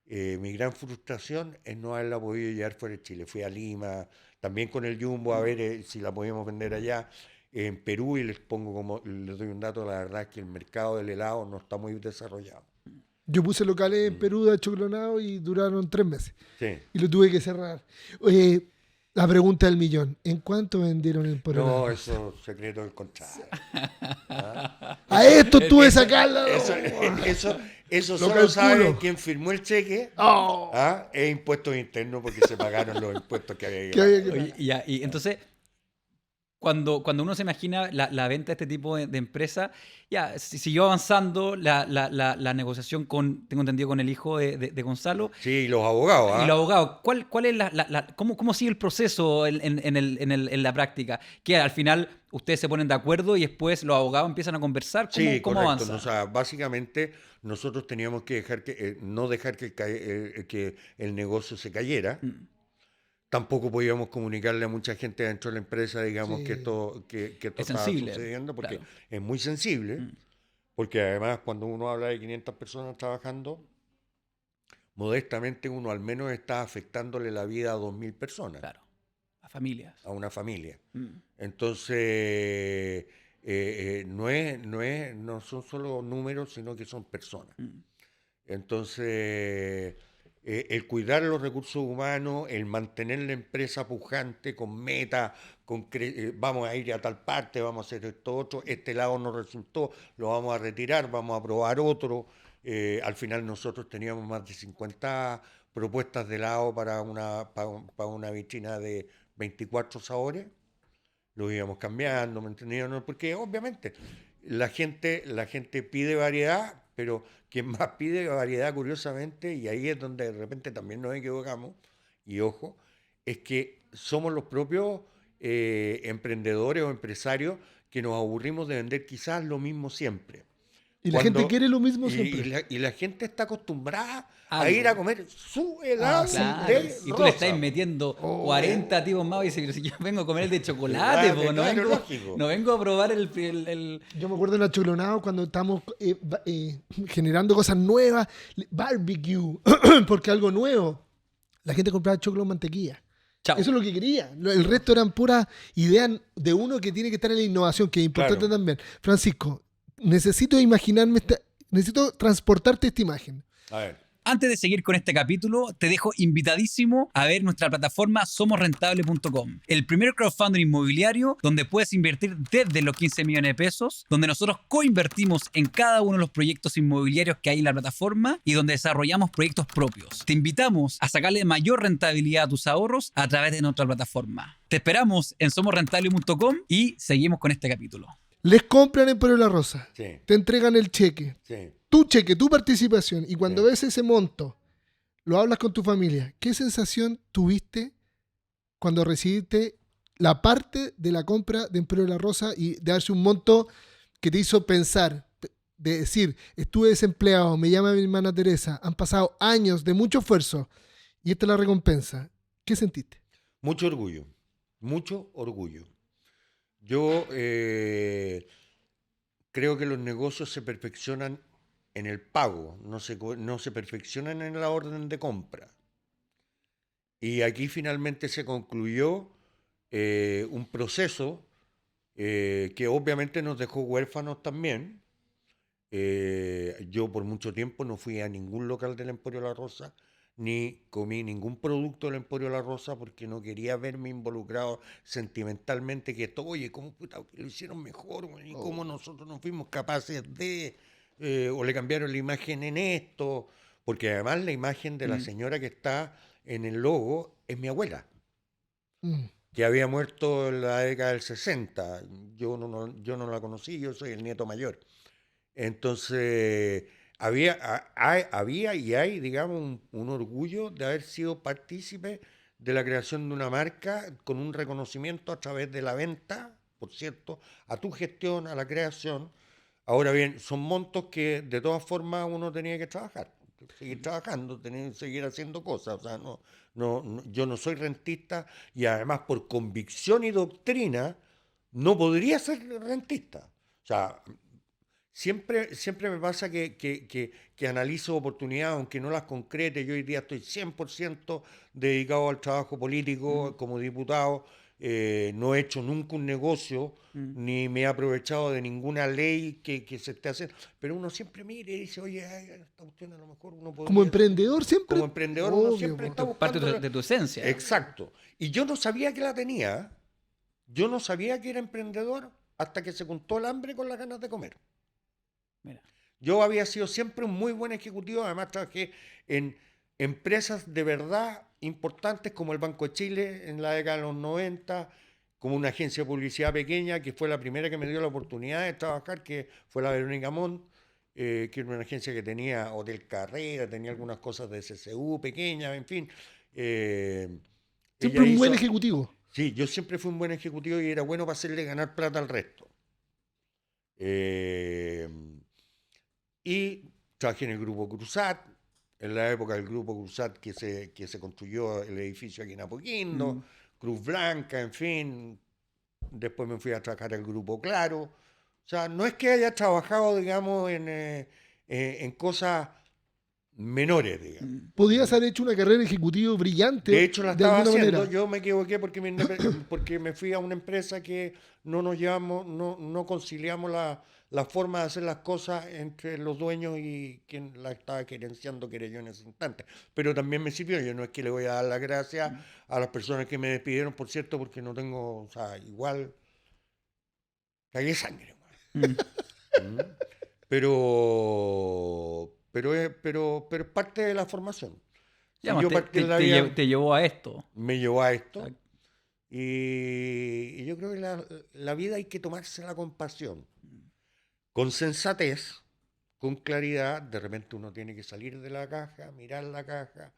Mi gran frustración es no haberla podido llevar fuera de Chile. Fui a Lima, también con el Jumbo, a ver si la podíamos vender allá. En Perú, y les pongo como, les doy un dato, la verdad es que el mercado del helado no está muy desarrollado. Yo puse locales en Mm. Perú de achoclonado y duraron 3 meses. Sí. Y lo tuve que cerrar. Oye, la pregunta del millón. ¿En cuánto vendieron el Emporio No, La Rosa? eso secreto del contrato. ¿Ah? A esto tuve que Eso- sacarla. Eso Lo solo calculo. sabe quien firmó el cheque. Oh, Es impuestos internos porque se pagaron los impuestos que había que que había que pagar. Oye, y, y entonces, cuando uno se imagina la venta de este tipo de empresa, ya siguió avanzando la negociación con, tengo entendido, con el hijo de Gonzalo. Sí, los abogados, Y los abogados, ¿cuál es cómo sigue el proceso en la práctica? Que al final ustedes se ponen de acuerdo y después los abogados empiezan a conversar. Sí, ¿Cómo correcto. avanza? O sea, básicamente nosotros teníamos que dejar no dejar que el negocio se cayera. Mm. Tampoco podíamos comunicarle a mucha gente dentro de la empresa, digamos, Sí. que esto Es estaba sensible, sucediendo, porque claro. es muy sensible, Mm. porque además cuando uno habla de 500 personas trabajando, modestamente uno al menos está afectándole la vida a 2.000 personas, Claro, a familias. a una familia. Mm. Entonces, no son solo números, sino que son personas. Mm. Entonces, el cuidar los recursos humanos, el mantener la empresa pujante con meta, vamos a ir a tal parte, vamos a hacer esto otro, este lado no resultó, lo vamos a retirar, vamos a probar otro. Al final nosotros teníamos más de 50 propuestas de helado para una vitrina de 24 sabores. Lo íbamos cambiando, ¿me entendieron? ¿No? Porque obviamente la gente pide variedad, pero quien más pide variedad, curiosamente, y ahí es donde de repente también nos equivocamos, y ojo, es que somos los propios emprendedores o empresarios que nos aburrimos de vender quizás lo mismo siempre. y la gente Cuando, quiere lo mismo y siempre. la gente está acostumbrada a Algo. ir a comer su helado sí, Claro. de Y tú le estás rosa. metiendo Oh. 40 tipos más y dices, "Pero si yo vengo a comer el de chocolate, Chocolate, po, no, claro, vengo, lógico. no vengo a probar el... Yo me acuerdo en Achoclonado cuando estamos generando cosas nuevas, barbecue, porque algo nuevo. La gente compraba choclo con mantequilla. Chao. Eso es lo que quería. El resto eran puras ideas de uno que tiene que estar en la innovación, que es importante Claro. también. Francisco, necesito imaginarme, necesito transportarte esta imagen. A ver. Antes de seguir con este capítulo, te dejo invitadísimo a ver nuestra plataforma somosrentable.com, el primer crowdfunding inmobiliario donde puedes invertir desde los 15 millones de pesos, donde nosotros coinvertimos en cada uno de los proyectos inmobiliarios que hay en la plataforma y donde desarrollamos proyectos propios. Te invitamos a sacarle mayor rentabilidad a tus ahorros a través de nuestra plataforma. Te esperamos en somosrentable.com y seguimos con este capítulo. Les compran en Emporio La Rosa, Sí, te entregan el cheque, sí. tu cheque, tu participación, y cuando Sí. ves ese monto, lo hablas con tu familia. ¿Qué sensación tuviste cuando recibiste la parte de la compra de Emporio La Rosa y de darse un monto que te hizo pensar, de decir, estuve desempleado, me llama mi hermana Teresa, han pasado años de mucho esfuerzo y esta es la recompensa? ¿Qué sentiste? Mucho orgullo, mucho orgullo. Yo creo que los negocios se perfeccionan en el pago, no se perfeccionan en la orden de compra. Y aquí finalmente se concluyó un proceso que obviamente nos dejó huérfanos también. Yo por mucho tiempo no fui a ningún local del Emporio La Rosa, ni comí ningún producto del Emporio La Rosa porque no quería verme involucrado sentimentalmente que esto, oye, ¿cómo puta, lo hicieron mejor? Güey? ¿Y cómo nosotros no fuimos capaces de, o le cambiaron la imagen en esto? Porque además la imagen de la señora que está en el logo es mi abuela, Mm. que había muerto en la década del 60. Yo no la conocí, yo soy el nieto mayor. Entonces, había y hay, digamos, un orgullo de haber sido partícipe de la creación de una marca con un reconocimiento a través de la venta, por cierto, a tu gestión, a la creación. Ahora bien, son montos que de todas formas uno tenía que trabajar, seguir trabajando, tenía que seguir haciendo cosas. O sea, yo no soy rentista y además por convicción y doctrina no podría ser rentista. O sea, siempre me pasa que analizo oportunidades, aunque no las concrete. Yo hoy día estoy 100% dedicado al trabajo político como diputado. No he hecho nunca un negocio, ni me he aprovechado de ninguna ley que se esté haciendo. Pero uno siempre mira y dice, oye, ay, esta cuestión a lo mejor uno Como podría... emprendedor siempre. Como emprendedor uno Obvio, siempre po. está Parte buscando... de tu esencia. Exacto. Y yo no sabía que la tenía. Yo no sabía que era emprendedor hasta que se juntó el hambre con las ganas de comer. Mira. Yo había sido siempre un muy buen ejecutivo, además trabajé en empresas de verdad importantes como el Banco de Chile en la década de los 90, como una agencia de publicidad pequeña que fue la primera que me dio la oportunidad de trabajar, que fue la Verónica Montt, que era una agencia que tenía Hotel Carrera, tenía algunas cosas de CCU pequeñas, en fin. Siempre Ella un buen hizo... ejecutivo. Sí, yo siempre fui un buen ejecutivo y era bueno para hacerle ganar plata al resto. Eh, y trabajé en el Grupo Cruzat, en la época del Grupo Cruzat que se construyó el edificio aquí en Apoquindo, Cruz Blanca, en fin. Después me fui a trabajar al Grupo Claro. O sea, no es que haya trabajado, digamos, en cosas menores, digamos. Podías haber hecho una carrera ejecutiva brillante De hecho, la de estaba alguna haciendo. manera. Yo me equivoqué porque me fui a una empresa que no nos llevamos, no conciliamos la forma de hacer las cosas entre los dueños y quien la estaba gerenciando, que era yo en ese instante. Pero también me sirvió. Yo no es que le voy a dar las gracias a las personas que me despidieron, por cierto, porque no tengo, o sea, igual cagué sangre. Mm. ¿Mm? Pero es parte de la formación. Si Digamos, yo partí en la vida, te llevó a esto. me llevó a esto. Exacto. Y yo creo que la vida hay que tomársela con pasión, con sensatez, con claridad. De repente uno tiene que salir de la caja, mirar la caja.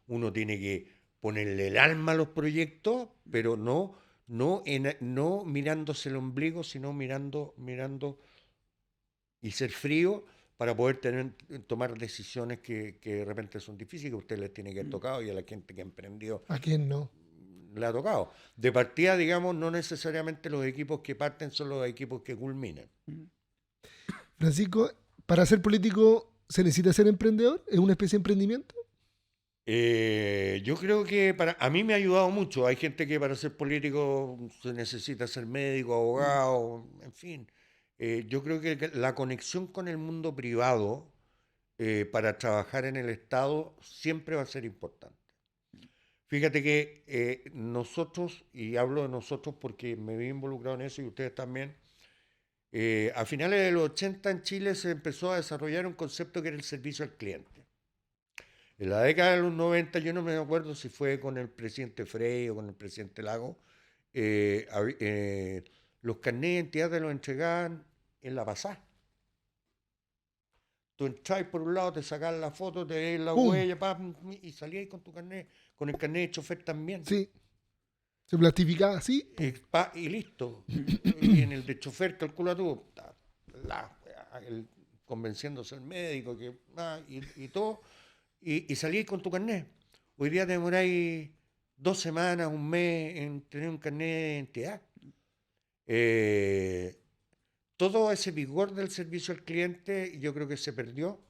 Uno tiene que ponerle el alma a los proyectos, pero no mirándose el ombligo, sino mirando y ser frío para poder tomar decisiones que de repente son difíciles, que a ustedes les tiene que haber tocado y a la gente que emprendió ¿A quién no? le ha tocado. De partida, digamos, no necesariamente los equipos que parten son los equipos que culminan. Francisco, para ser político se necesita ser emprendedor. ¿Es una especie de emprendimiento? Yo creo que a mí me ha ayudado mucho. Hay gente que para ser político se necesita ser médico, abogado, en fin. Yo creo que la conexión con el mundo privado para trabajar en el Estado siempre va a ser importante. Fíjate que nosotros, y hablo de nosotros porque me vi involucrado en eso y ustedes también, a finales de los 80 en Chile se empezó a desarrollar un concepto que era el servicio al cliente. En la década de los 90, yo no me acuerdo si fue con el presidente Frey o con el presidente Lago, los carnets de identidad te los entregaban en la pasada. Tú entras por un lado, te sacas la foto, te ves la ¡Pum! huella, y salías con tu carnet, con el carnet de chofer también. Sí. Se plastificaba así. Y listo. Y en el de chofer, calcula tú, convenciéndose el médico y todo, y salís con tu carnet. Hoy día te demoráis 2 semanas, un mes en tener un carnet de identidad. Todo ese vigor del servicio al cliente yo creo que se perdió.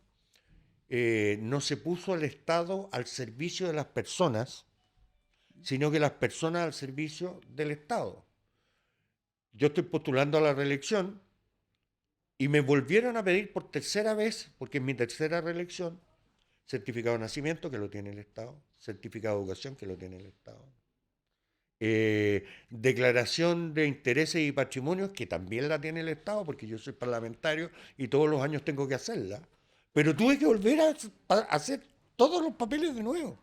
No se puso al Estado al servicio de las personas, sino que las personas al servicio del Estado. Yo estoy postulando a la reelección y me volvieron a pedir por tercera vez, porque es mi tercera reelección, certificado de nacimiento, que lo tiene el Estado, certificado de educación, que lo tiene el Estado, declaración de intereses y patrimonios, que también la tiene el Estado, porque yo soy parlamentario y todos los años tengo que hacerla, pero tuve que volver a hacer todos los papeles de nuevo.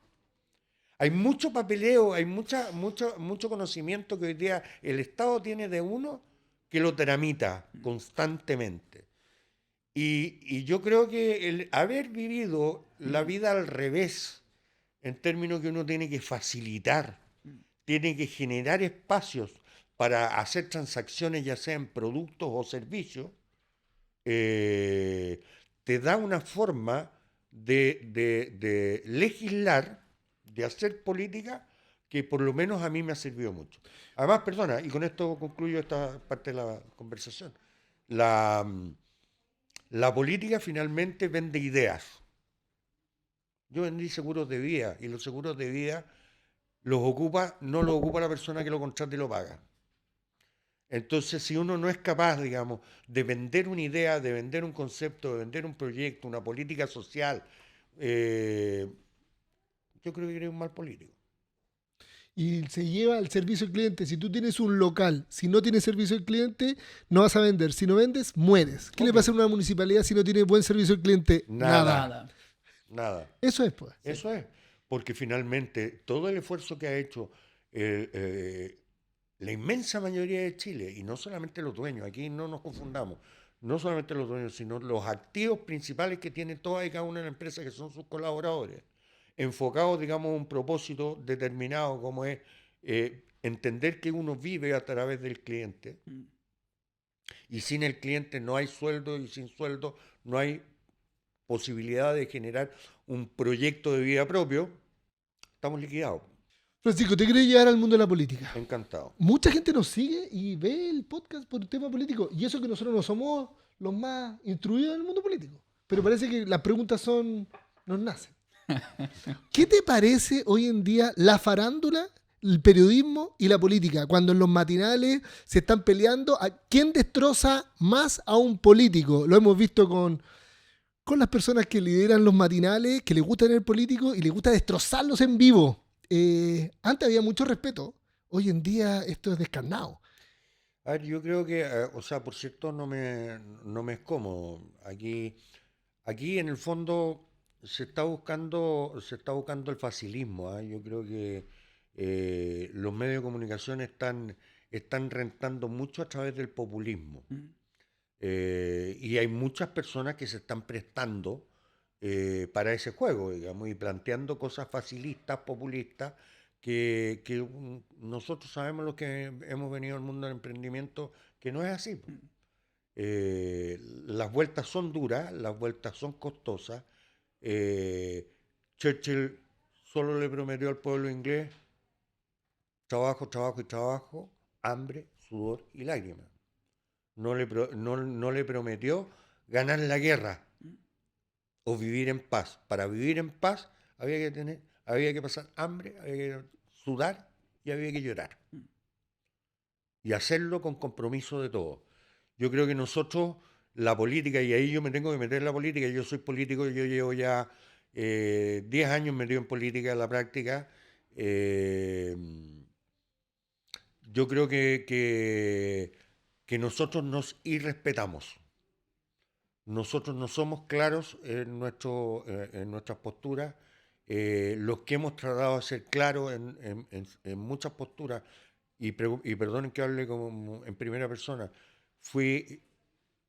Hay mucho papeleo, hay mucho conocimiento que hoy día el Estado tiene de uno que lo tramita constantemente. Y yo creo que el haber vivido la vida al revés, en términos que uno tiene que facilitar, tiene que generar espacios para hacer transacciones, ya sean productos o servicios, te da una forma de legislar, de hacer política, que por lo menos a mí me ha servido mucho. Además, perdona, y con esto concluyo esta parte de la conversación, la, la política finalmente vende ideas. Yo vendí seguros de vida, y los seguros de vida no los ocupa la persona que lo contrata y lo paga. Entonces, si uno no es capaz, digamos, de vender una idea, de vender un concepto, de vender un proyecto, una política social, yo creo que eres un mal político. Y se lleva al servicio al cliente. Si tú tienes un local, si no tienes servicio al cliente, no vas a vender. Si no vendes, mueres. ¿Qué le pasa a una municipalidad si no tiene buen servicio al cliente? Nada. Nada. Eso es, pues. Eso es. Porque finalmente todo el esfuerzo que ha hecho la inmensa mayoría de Chile, y no solamente los dueños, aquí no nos confundamos, no solamente los dueños, sino los activos principales que tiene toda y cada una de las empresas, que son sus colaboradores, enfocados, digamos, a un propósito determinado, como es entender que uno vive a través del cliente, y sin el cliente no hay sueldo, y sin sueldo no hay posibilidad de generar un proyecto de vida propio. Estamos liquidados. Francisco, ¿te querés llevar al mundo de la política? Encantado. Mucha gente nos sigue y ve el podcast por tema político. Y eso que nosotros no somos los más instruidos en el mundo político. Pero parece que las preguntas nos nacen. ¿Qué te parece hoy en día la farándula, el periodismo y la política? Cuando en los matinales se están peleando a quién destroza más a un político. Lo hemos visto con las personas que lideran los matinales, que les gusta tener políticos y les gusta destrozarlos en vivo. Antes había mucho respeto. Hoy en día esto es descarnado. A ver, yo creo que, o sea, por cierto, no me es cómodo. Aquí en el fondo se está buscando el facilismo, ¿ah? Yo creo que los medios de comunicación están rentando mucho a través del populismo. Y hay muchas personas que se están prestando para ese juego, digamos, y planteando cosas facilistas, populistas, que nosotros sabemos los que hemos venido al mundo del emprendimiento, que no es así. Las vueltas son duras, las vueltas son costosas. Churchill solo le prometió al pueblo inglés trabajo, trabajo y trabajo, hambre, sudor y lágrimas. No le prometió ganar la guerra o vivir en paz. Para vivir en paz había que pasar hambre, había que sudar y había que llorar. Y hacerlo con compromiso de todos. Yo creo que nosotros, la política, y ahí yo me tengo que meter en la política, yo soy político, yo llevo ya 10 años metido en política, en la práctica. Yo creo que nosotros nos irrespetamos. Nosotros no somos claros en nuestras posturas. Los que hemos tratado de ser claros en muchas posturas, y perdonen que hable como en primera persona, fui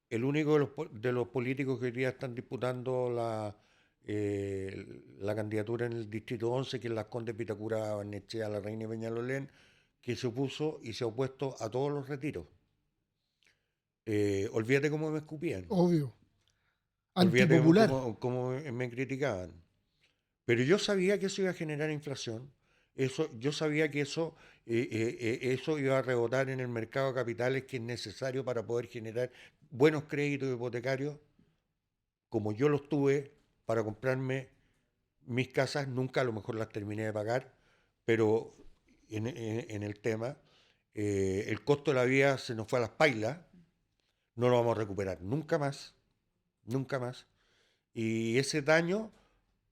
el único de los políticos que hoy día están disputando la candidatura en el Distrito 11, que es Las Condes, Vitacura, Barnechea, La Reina y Peñalolén, que se opuso y se ha opuesto a todos los retiros. Olvídate cómo me escupían. Obvio. Olvídate Antipopular. cómo me criticaban. Pero yo sabía que eso iba a generar inflación. Yo sabía que eso iba a rebotar en el mercado de capitales, que es necesario para poder generar buenos créditos hipotecarios, como yo los tuve para comprarme mis casas. Nunca a lo mejor las terminé de pagar, pero en el tema, el costo de la vida se nos fue a las pailas, no lo vamos a recuperar nunca más, nunca más. Y ese daño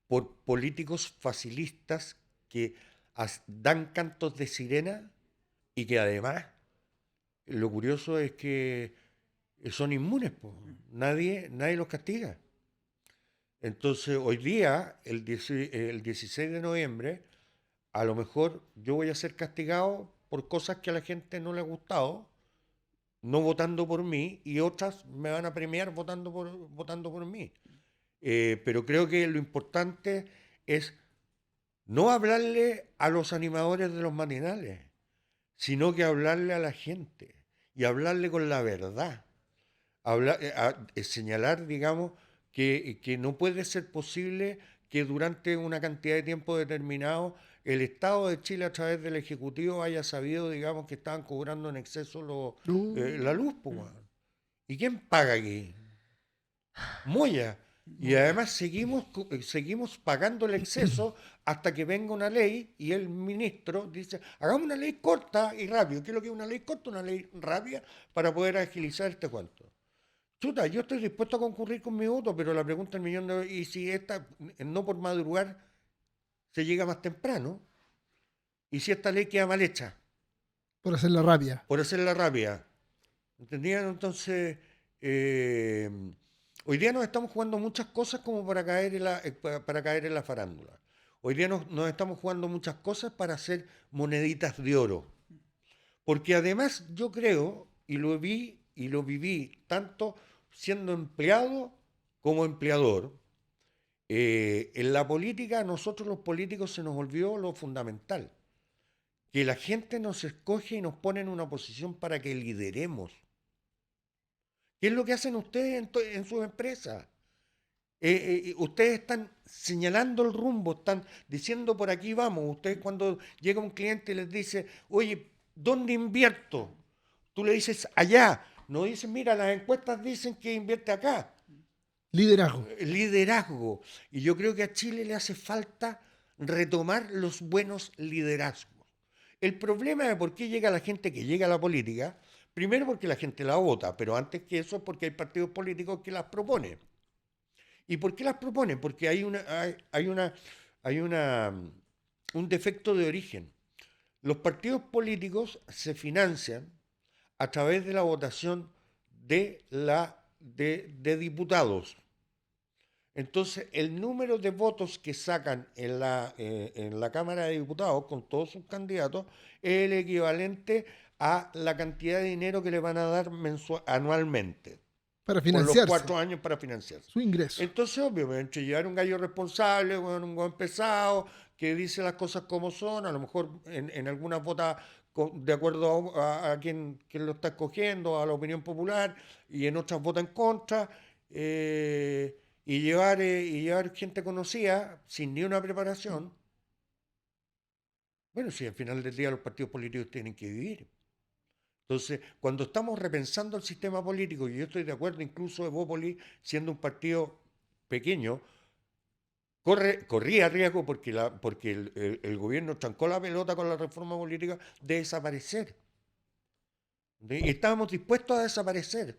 por políticos facilistas que dan cantos de sirena y que además lo curioso es que son inmunes, po. Nadie los castiga. Entonces, hoy día, el 16 de noviembre, a lo mejor yo voy a ser castigado por cosas que a la gente no le ha gustado, no votando por mí, y otras me van a premiar votando por mí. Pero creo que lo importante es no hablarle a los animadores de los matinales, sino que hablarle a la gente y hablarle con la verdad. Señalar, digamos, que no puede ser posible que durante una cantidad de tiempo determinado el Estado de Chile a través del Ejecutivo haya sabido, digamos, que estaban cobrando en exceso la luz, pues, weón. ¿Y quién paga aquí? Moya. Y además seguimos pagando el exceso hasta que venga una ley y el ministro dice, hagamos una ley corta y rápida. ¿Qué es lo que es una ley corta? Una ley rápida para poder agilizar este cuento. Chuta, yo estoy dispuesto a concurrir con mi voto, pero la pregunta del millón de... ¿Y si esta, no por madrugar, se llega más temprano? ¿Y si esta ley queda mal hecha? Por hacerla rápida. Por hacerla rápida. ¿Entendían? Entonces, hoy día nos estamos jugando muchas cosas como para caer para caer en la farándula. Hoy día nos estamos jugando muchas cosas para hacer moneditas de oro. Porque además yo creo, y lo vi y lo viví tanto siendo empleado como empleador, en la política a nosotros los políticos se nos olvidó lo fundamental, que la gente nos escoge y nos pone en una posición para que lideremos. ¿Qué es lo que hacen ustedes en sus empresas? Ustedes están señalando el rumbo, están diciendo por aquí vamos. Ustedes cuando llega un cliente y les dice, oye, ¿dónde invierto? Tú le dices allá. No dices, mira, las encuestas dicen que invierte acá. Liderazgo. Liderazgo. Y yo creo que a Chile le hace falta retomar los buenos liderazgos. El problema de por qué llega la gente que llega a la política, primero porque la gente la vota, pero antes que eso porque hay partidos políticos que las proponen. ¿Y por qué las proponen? Porque un defecto de origen. Los partidos políticos se financian a través de la votación de diputados. Entonces, el número de votos que sacan en la Cámara de Diputados con todos sus candidatos es el equivalente a la cantidad de dinero que le van a dar anualmente Para por los financiarse 4 años para financiarse. su ingreso. Entonces, obviamente, llevar un gallo responsable, un buen pesado, que dice las cosas como son, a lo mejor en algunas vota de acuerdo a quien lo está escogiendo, a la opinión popular, y en otras vota en contra, y llevar gente conocida, sin ni una preparación. Bueno, si al final del día los partidos políticos tienen que vivir. Entonces, cuando estamos repensando el sistema político, y yo estoy de acuerdo, incluso Evópolis, siendo un partido pequeño, corría riesgo porque el gobierno trancó la pelota con la reforma política de desaparecer. Y estábamos dispuestos a desaparecer.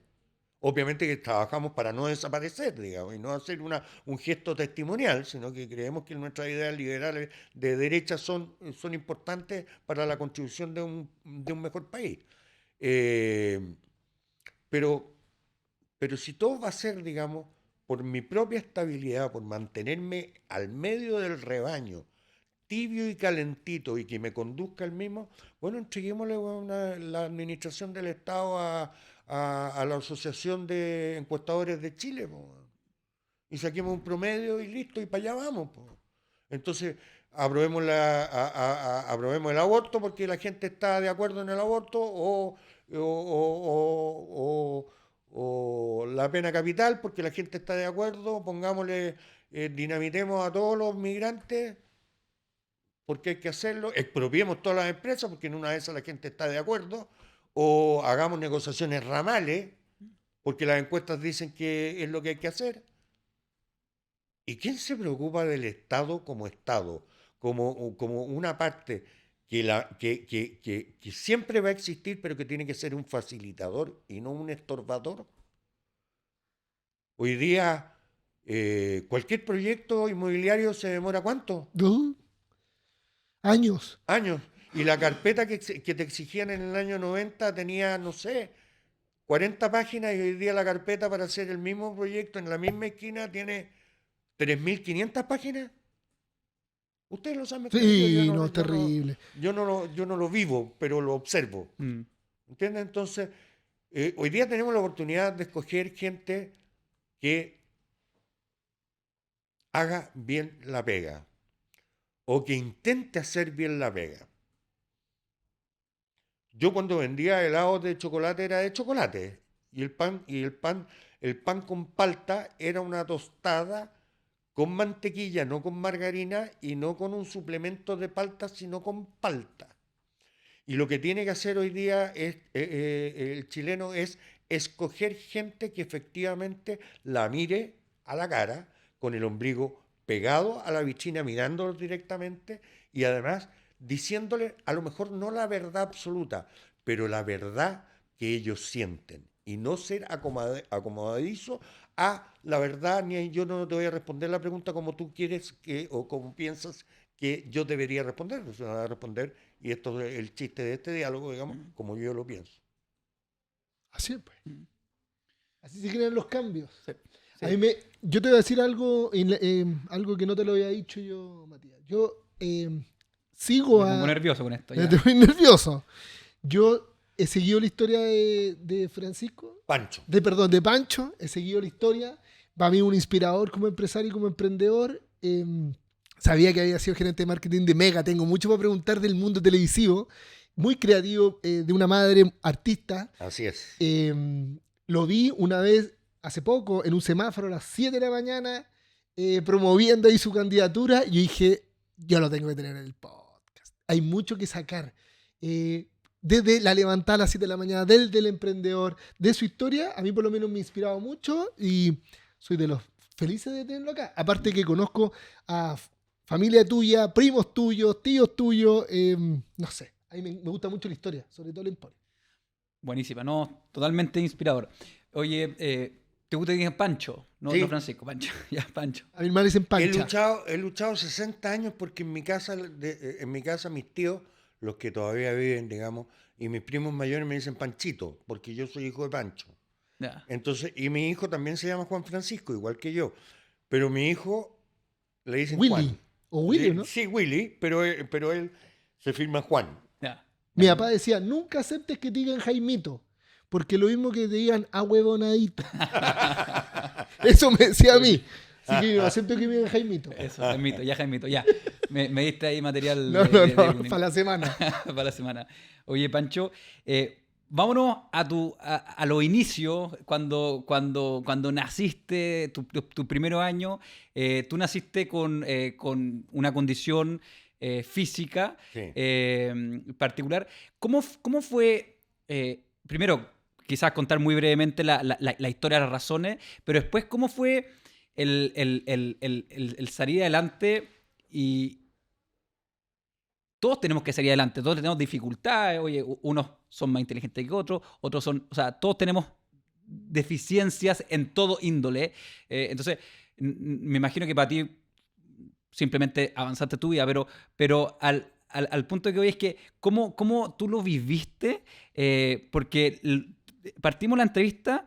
Obviamente que trabajamos para no desaparecer, digamos, y no hacer un gesto testimonial, sino que creemos que nuestras ideas liberales de derecha son importantes para la construcción de un mejor país. Eh, pero, pero si todo va a ser, digamos, por mi propia estabilidad, por mantenerme al medio del rebaño, tibio y calentito, y que me conduzca el mismo, bueno, entreguémosle la administración del Estado a la Asociación de Encuestadores de Chile, po, y saquemos un promedio y listo, y para allá vamos. Po. Entonces, aprobemos el aborto porque la gente está de acuerdo en el aborto, o la pena capital porque la gente está de acuerdo, pongámosle, dinamitemos a todos los migrantes porque hay que hacerlo, expropiemos todas las empresas porque en una de esas la gente está de acuerdo, o hagamos negociaciones ramales porque las encuestas dicen que es lo que hay que hacer. ¿Y quién se preocupa del Estado como Estado? Como una parte que siempre va a existir, pero que tiene que ser un facilitador y no un estorbador. Hoy día Cualquier proyecto inmobiliario se demora ¿cuánto? Años. Años. Y la carpeta que te exigían en el año 90 tenía, no sé, 40 páginas y hoy día la carpeta para hacer el mismo proyecto en la misma esquina tiene 3.500 páginas. Ustedes lo saben mejor que yo Sí, no, no, es terrible. yo no lo vivo, pero lo observo. Mm. ¿Entiendes? Entonces, hoy día tenemos la oportunidad de escoger gente que haga bien la pega o que intente hacer bien la pega. Yo cuando vendía helados de chocolate era de chocolate y el pan con palta era una tostada con mantequilla, no con margarina y no con un suplemento de palta, sino con palta. Y lo que tiene que hacer hoy día el chileno es escoger gente que efectivamente la mire a la cara, con el ombligo pegado a la vitrina, mirándolos directamente y además diciéndole a lo mejor no la verdad absoluta, pero la verdad que ellos sienten y no ser acomodadizo a la verdad, ni yo no te voy a responder la pregunta como tú quieres que, o como piensas que yo debería responder, o sea, responder, y esto es el chiste de este diálogo, digamos, como yo lo pienso. Así es, pues. Así se crean los cambios. Sí, A sí. mí yo te voy a decir algo, algo que no te lo había dicho yo, Matías. Yo sigo Me pongo a... nervioso con esto. Te Ya. estoy nervioso. Yo he seguido la historia de Francisco, Pancho. perdón, de Pancho, he seguido la historia. Para mí un inspirador como empresario y como emprendedor. Sabía que había sido gerente de marketing de Mega. Tengo mucho para preguntar del mundo televisivo. Muy creativo, de una madre artista. Así es. Lo vi una vez hace poco en un semáforo a las 7 de la mañana promoviendo ahí su candidatura. Y yo dije, yo lo tengo que tener en el podcast. Hay mucho que sacar. Desde la levantada a las 7 de la mañana, del emprendedor, de su historia, a mí por lo menos me ha inspirado mucho y soy de los felices de tenerlo acá. Aparte que conozco a familia tuya, primos tuyos, tíos tuyos, no sé. A mí me gusta mucho la historia, sobre todo el Emporio. Buenísima, no, totalmente inspirador. Oye, ¿te gusta que digan Pancho? No, Sí. no Francisco, Pancho. Ya, Pancho. A mi hermano le dicen Pancha. He luchado 60 años porque en mi casa mis tíos, los que todavía viven, digamos, y mis primos mayores me dicen Panchito, porque yo soy hijo de Pancho. Ya. Entonces, y mi hijo también se llama Juan Francisco, igual que yo. Pero mi hijo le dicen Willy. Juan. O Willy, ¿no? Sí, Willy, pero él se firma Juan. Ya. Mi papá decía, nunca aceptes que te digan Jaimito, porque lo mismo que te digan ahuevonadito. Eso me decía a mí. Así que yo acepto que me digan Jaimito. Eso, Jaimito, ya Jaimito, ya. Me diste ahí material No, de para la semana. para la semana. Oye, Pancho, vámonos a los inicios, cuando naciste, tu primer año. Tú naciste con una condición física Sí. particular. ¿Cómo fue, primero, quizás contar muy brevemente la historia, las razones, pero después, cómo fue el salir adelante? Y todos tenemos que salir adelante, todos tenemos dificultades. Oye, unos son más inteligentes que otros son, o sea, todos tenemos deficiencias en todo índole. Entonces, me imagino que para ti simplemente avanzaste tu vida, pero al punto que hoy es que, ¿cómo tú lo viviste? Porque partimos la entrevista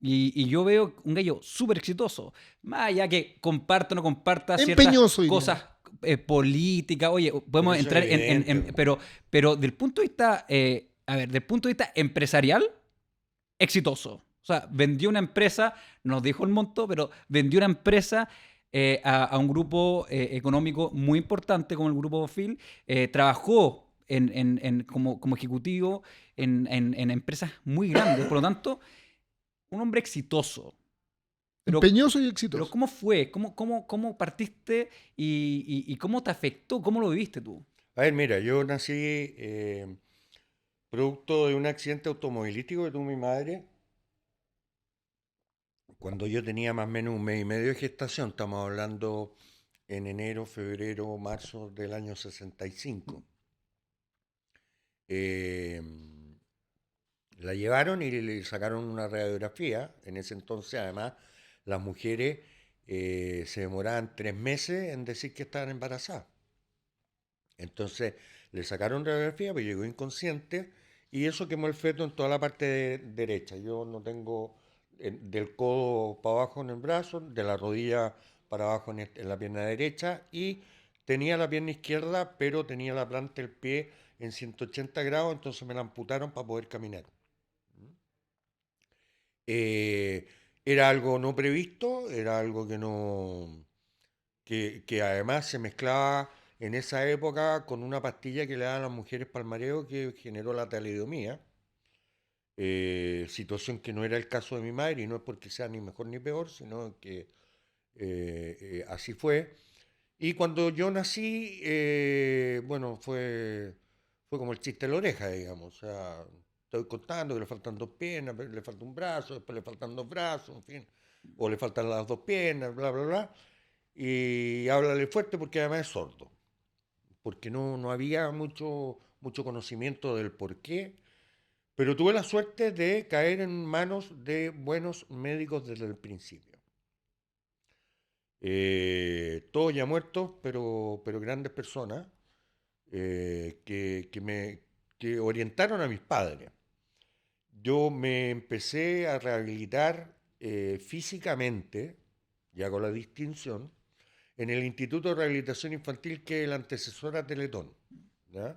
y yo veo un gallo súper exitoso, más allá que comparta o no comparta ciertas Empeñoso hoy día. cosas políticas. Oye, podemos Pero eso entrar es evidente. pero del punto de vista, del punto de vista empresarial, exitoso. O sea, vendió una empresa, no nos dijo el monto, pero vendió una empresa a un grupo económico muy importante como el Grupo Phil. Trabajó como ejecutivo en empresas muy grandes. Por lo tanto, un hombre exitoso. Pero, Empeñoso y pero exitoso. ¿cómo fue? ¿Cómo partiste y cómo te afectó? ¿Cómo lo viviste tú? A ver, mira, yo nací producto de un accidente automovilístico que tuvo mi madre cuando yo tenía más o menos un mes y medio de gestación. Estamos hablando en enero, febrero, marzo del año 65. Eh, la llevaron y le sacaron una radiografía. En ese entonces, además, las mujeres se demoraban 3 meses en decir que estaban embarazadas. Entonces le sacaron radiografía, pero llegó inconsciente y eso quemó el feto en toda la parte derecha. Yo no tengo del codo para abajo en el brazo, de la rodilla para abajo en la pierna derecha y tenía la pierna izquierda, pero tenía la planta del pie en 180 grados, entonces me la amputaron para poder caminar. Eh, Era algo no previsto, era algo que no, que además se mezclaba en esa época con una pastilla que le daban a las mujeres para el mareo que generó la talidomía, situación que no era el caso de mi madre y no es porque sea ni mejor ni peor, sino que así fue. Y cuando yo nací, bueno, fue como el chiste de la oreja, digamos. O sea, estoy contando que le faltan 2 piernas, pero le falta un brazo, después le faltan 2 brazos, en fin. O le faltan las 2 piernas, bla, bla, bla. Y háblale fuerte porque además es sordo. Porque no había mucho conocimiento del por qué. Pero tuve la suerte de caer en manos de buenos médicos desde el principio. Todos ya muertos, pero grandes personas que orientaron a mis padres. Yo me empecé a rehabilitar físicamente, y hago la distinción, en el Instituto de Rehabilitación Infantil que es el antecesor a Teletón. ¿Ya?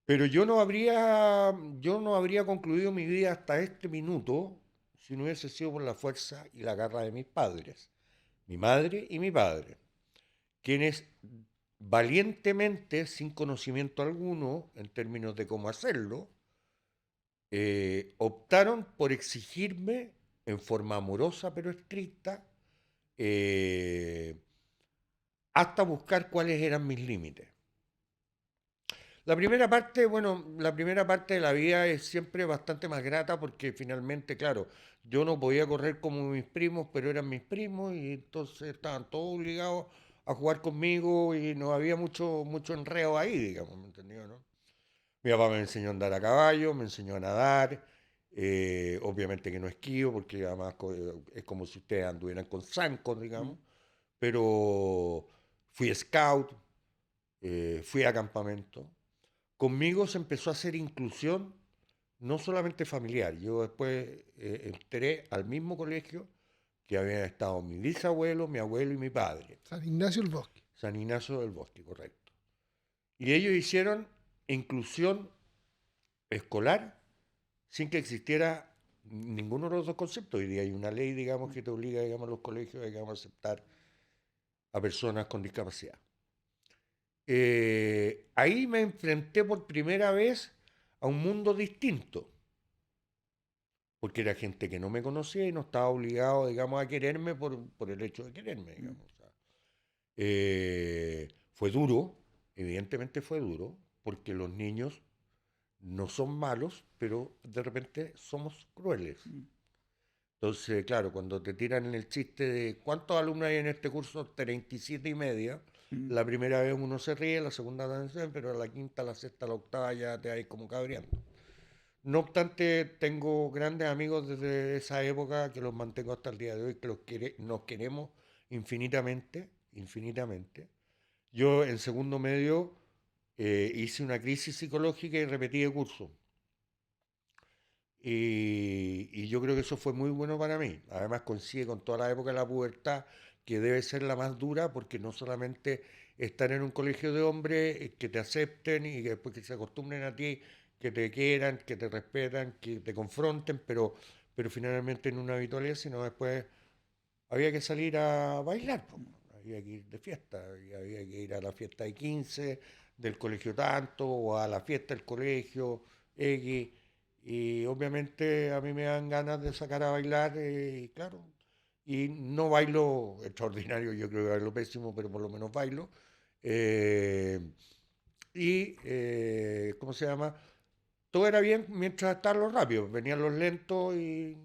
Pero yo no habría concluido mi vida hasta este minuto si no hubiese sido por la fuerza y la garra de mis padres, mi madre y mi padre, quienes valientemente, sin conocimiento alguno en términos de cómo hacerlo, optaron por exigirme en forma amorosa pero estricta, eh, hasta buscar cuáles eran mis límites. La primera parte, bueno, la primera parte de la vida es siempre bastante más grata porque finalmente, claro, yo no podía correr como mis primos, pero eran mis primos y entonces estaban todos obligados a jugar conmigo y no había mucho enredo ahí, digamos, ¿me entendió, no? Mi papá me enseñó a andar a caballo, me enseñó a nadar, obviamente que no esquío porque además es como si ustedes anduvieran con zancos, digamos, pero fui scout, fui a campamento. Conmigo se empezó a hacer inclusión no solamente familiar. Yo después entré al mismo colegio que habían estado mi bisabuelo, mi abuelo y mi padre, San Ignacio del Bosque. San Ignacio del Bosque, correcto. Y ellos hicieron inclusión escolar sin que existiera ninguno de los dos conceptos. Hoy día hay una ley, digamos, que te obliga, digamos, a los colegios, digamos, a aceptar a personas con discapacidad. Ahí me enfrenté por primera vez a un mundo distinto, porque era gente que no me conocía y no estaba obligado, digamos, a quererme por el hecho de quererme, digamos. O sea, fue duro, evidentemente fue duro, porque los niños no son malos, pero de repente somos crueles. Entonces, claro, cuando te tiran en el chiste de ¿cuántos alumnos hay en este curso? 37 y media. La primera vez uno se ríe, la segunda también, pero la quinta, la sexta, la octava ya te hay como cabreando. No obstante, tengo grandes amigos desde esa época que los mantengo hasta el día de hoy, que nos queremos infinitamente, infinitamente. Yo en segundo medio hice una crisis psicológica y repetí de curso. Y yo creo que eso fue muy bueno para mí. Además coincide con toda la época de la pubertad, que debe ser la más dura, porque no solamente estar en un colegio de hombres, que te acepten y que después que se acostumbren a ti, que te quieran, que te respetan, que te confronten, pero finalmente en una habitualidad, sino después había que salir a bailar, po. Había que ir de fiesta, y había que ir a la fiesta de 15 del colegio tanto, o a la fiesta del colegio X, y obviamente a mí me dan ganas de sacar a bailar, y claro, y no bailo extraordinario, yo creo que bailo pésimo, pero por lo menos bailo. eh, ¿Cómo se llama? Todo era bien mientras estaban los rápidos, venían los lentos y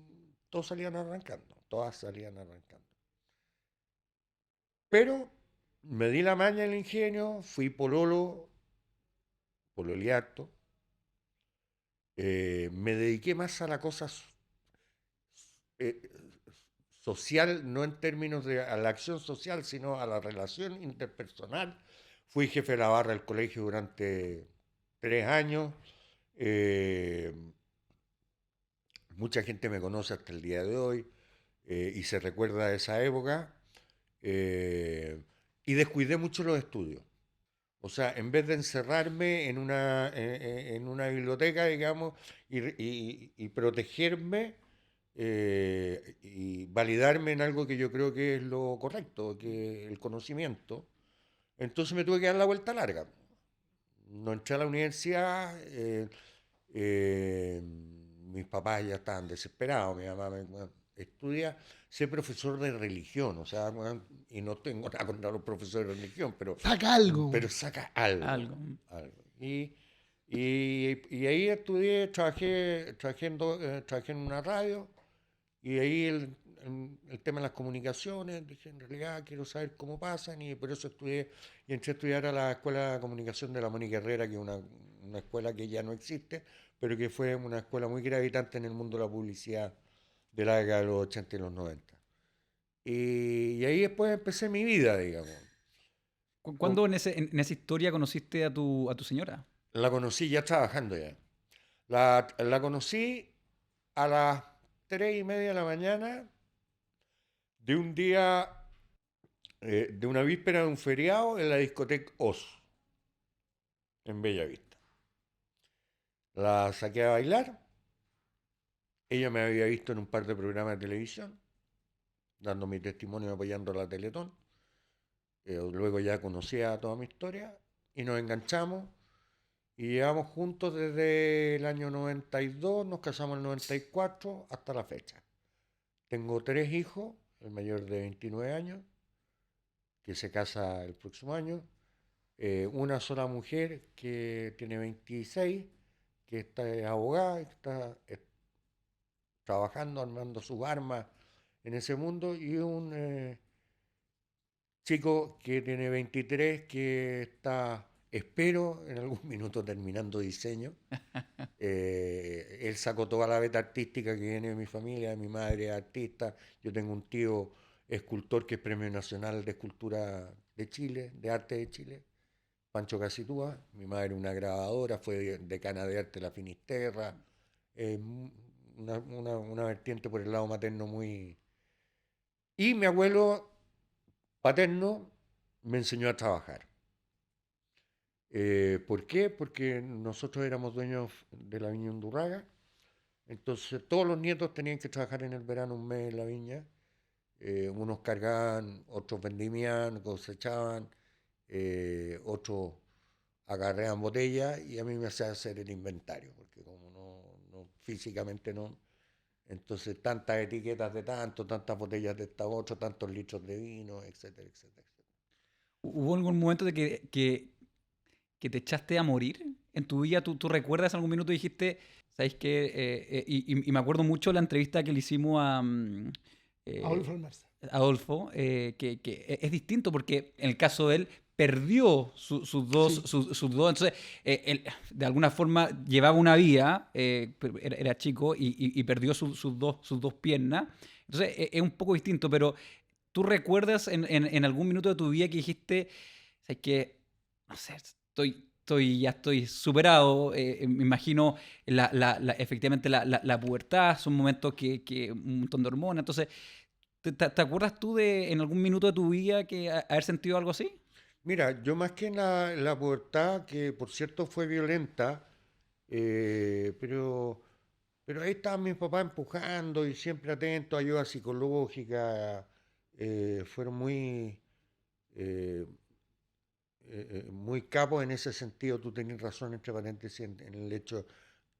todos salían arrancando, todas salían arrancando. Pero me di la maña el ingenio, fui pololo, pololeato, me dediqué más a la cosa eh, social, no en términos de a la acción social, sino a la relación interpersonal. Fui jefe de la barra del colegio durante 3 años. eh, Mucha gente me conoce hasta el día de hoy, y se recuerda de esa época. eh, y descuidé mucho los estudios. O sea, en vez de encerrarme en una biblioteca, digamos, y protegerme, y validarme en algo que yo creo que es lo correcto, que es el conocimiento, entonces me tuve que dar la vuelta larga. No entré a la universidad. Mis papás ya estaban desesperados. Mi mamá estudia, sé profesor de religión, o sea, y no tengo nada contra los profesores de religión, Saca algo. pero saca algo, Algo. algo. Y ahí estudié, trabajé en una radio, y ahí el tema de las comunicaciones, dije, en realidad quiero saber cómo pasan, y por eso estudié, y entré a estudiar a la Escuela de Comunicación de la Mónica Herrera, que es una escuela que ya no existe, pero que fue una escuela muy gravitante en el mundo de la publicidad de la década de los 80 y los 90. Y ahí después empecé mi vida, digamos. ¿Cuándo en esa historia conociste a tu señora? La conocí ya trabajando ya. La conocí a las 3:30 de la mañana de un día, de una víspera de un feriado en la discoteca Oz, en Bellavista. La saqué a bailar. Ella me había visto en un par de programas de televisión, dando mi testimonio apoyando a la Teletón. Luego ya conocía toda mi historia y nos enganchamos y llevamos juntos desde el año 92, nos casamos en el 94 hasta la fecha. Tengo 3 hijos, el mayor de 29 años, que se casa el próximo año, una sola mujer que tiene 26, que está abogada, que está trabajando, armando sus armas en ese mundo, y un chico que tiene 23, que está, espero, en algún minuto terminando diseño. Él sacó toda la beta artística que viene de mi familia, mi madre es artista, yo tengo un tío escultor que es Premio Nacional de Escultura de Chile, de Arte de Chile, Pancho Casitúa. Mi madre una grabadora, fue decana de arte de la Finisterra. eh, una vertiente por el lado materno muy... Y mi abuelo paterno me enseñó a trabajar. ¿Por qué? Porque nosotros éramos dueños de la viña Undurraga, entonces todos los nietos tenían que trabajar en el verano un mes en la viña. Unos cargaban, otros vendimían, cosechaban, otros agarraban botellas, y a mí me hacía hacer el inventario, porque como físicamente no, entonces tantas etiquetas de tanto, tantas botellas de esta otra, tantos litros de vino, etcétera, etcétera, etcétera. ¿Hubo algún momento de que te echaste a morir en tu vida? ¿Tú recuerdas algún minuto y dijiste, sabes qué? Y me acuerdo mucho la entrevista que le hicimos eh, Adolfo Almarza. Adolfo, que es distinto porque en el caso de él perdió Sí. sus dos, entonces él de alguna forma llevaba una vida, pero era chico y perdió sus dos piernas, entonces es un poco distinto, pero ¿tú recuerdas en algún minuto de tu vida que dijiste, sabes que, no sé, ya estoy superado? Me imagino efectivamente la pubertad, son momentos que un montón de hormonas, entonces ¿te acuerdas tú en algún minuto de tu vida que haber sentido algo así? Mira, yo más que en la pubertad, que por cierto fue violenta, pero ahí estaban mis papás empujando y siempre atentos, ayuda psicológica. Fueron eh, muy capos en ese sentido. Tú tenés razón, entre paréntesis, en el hecho.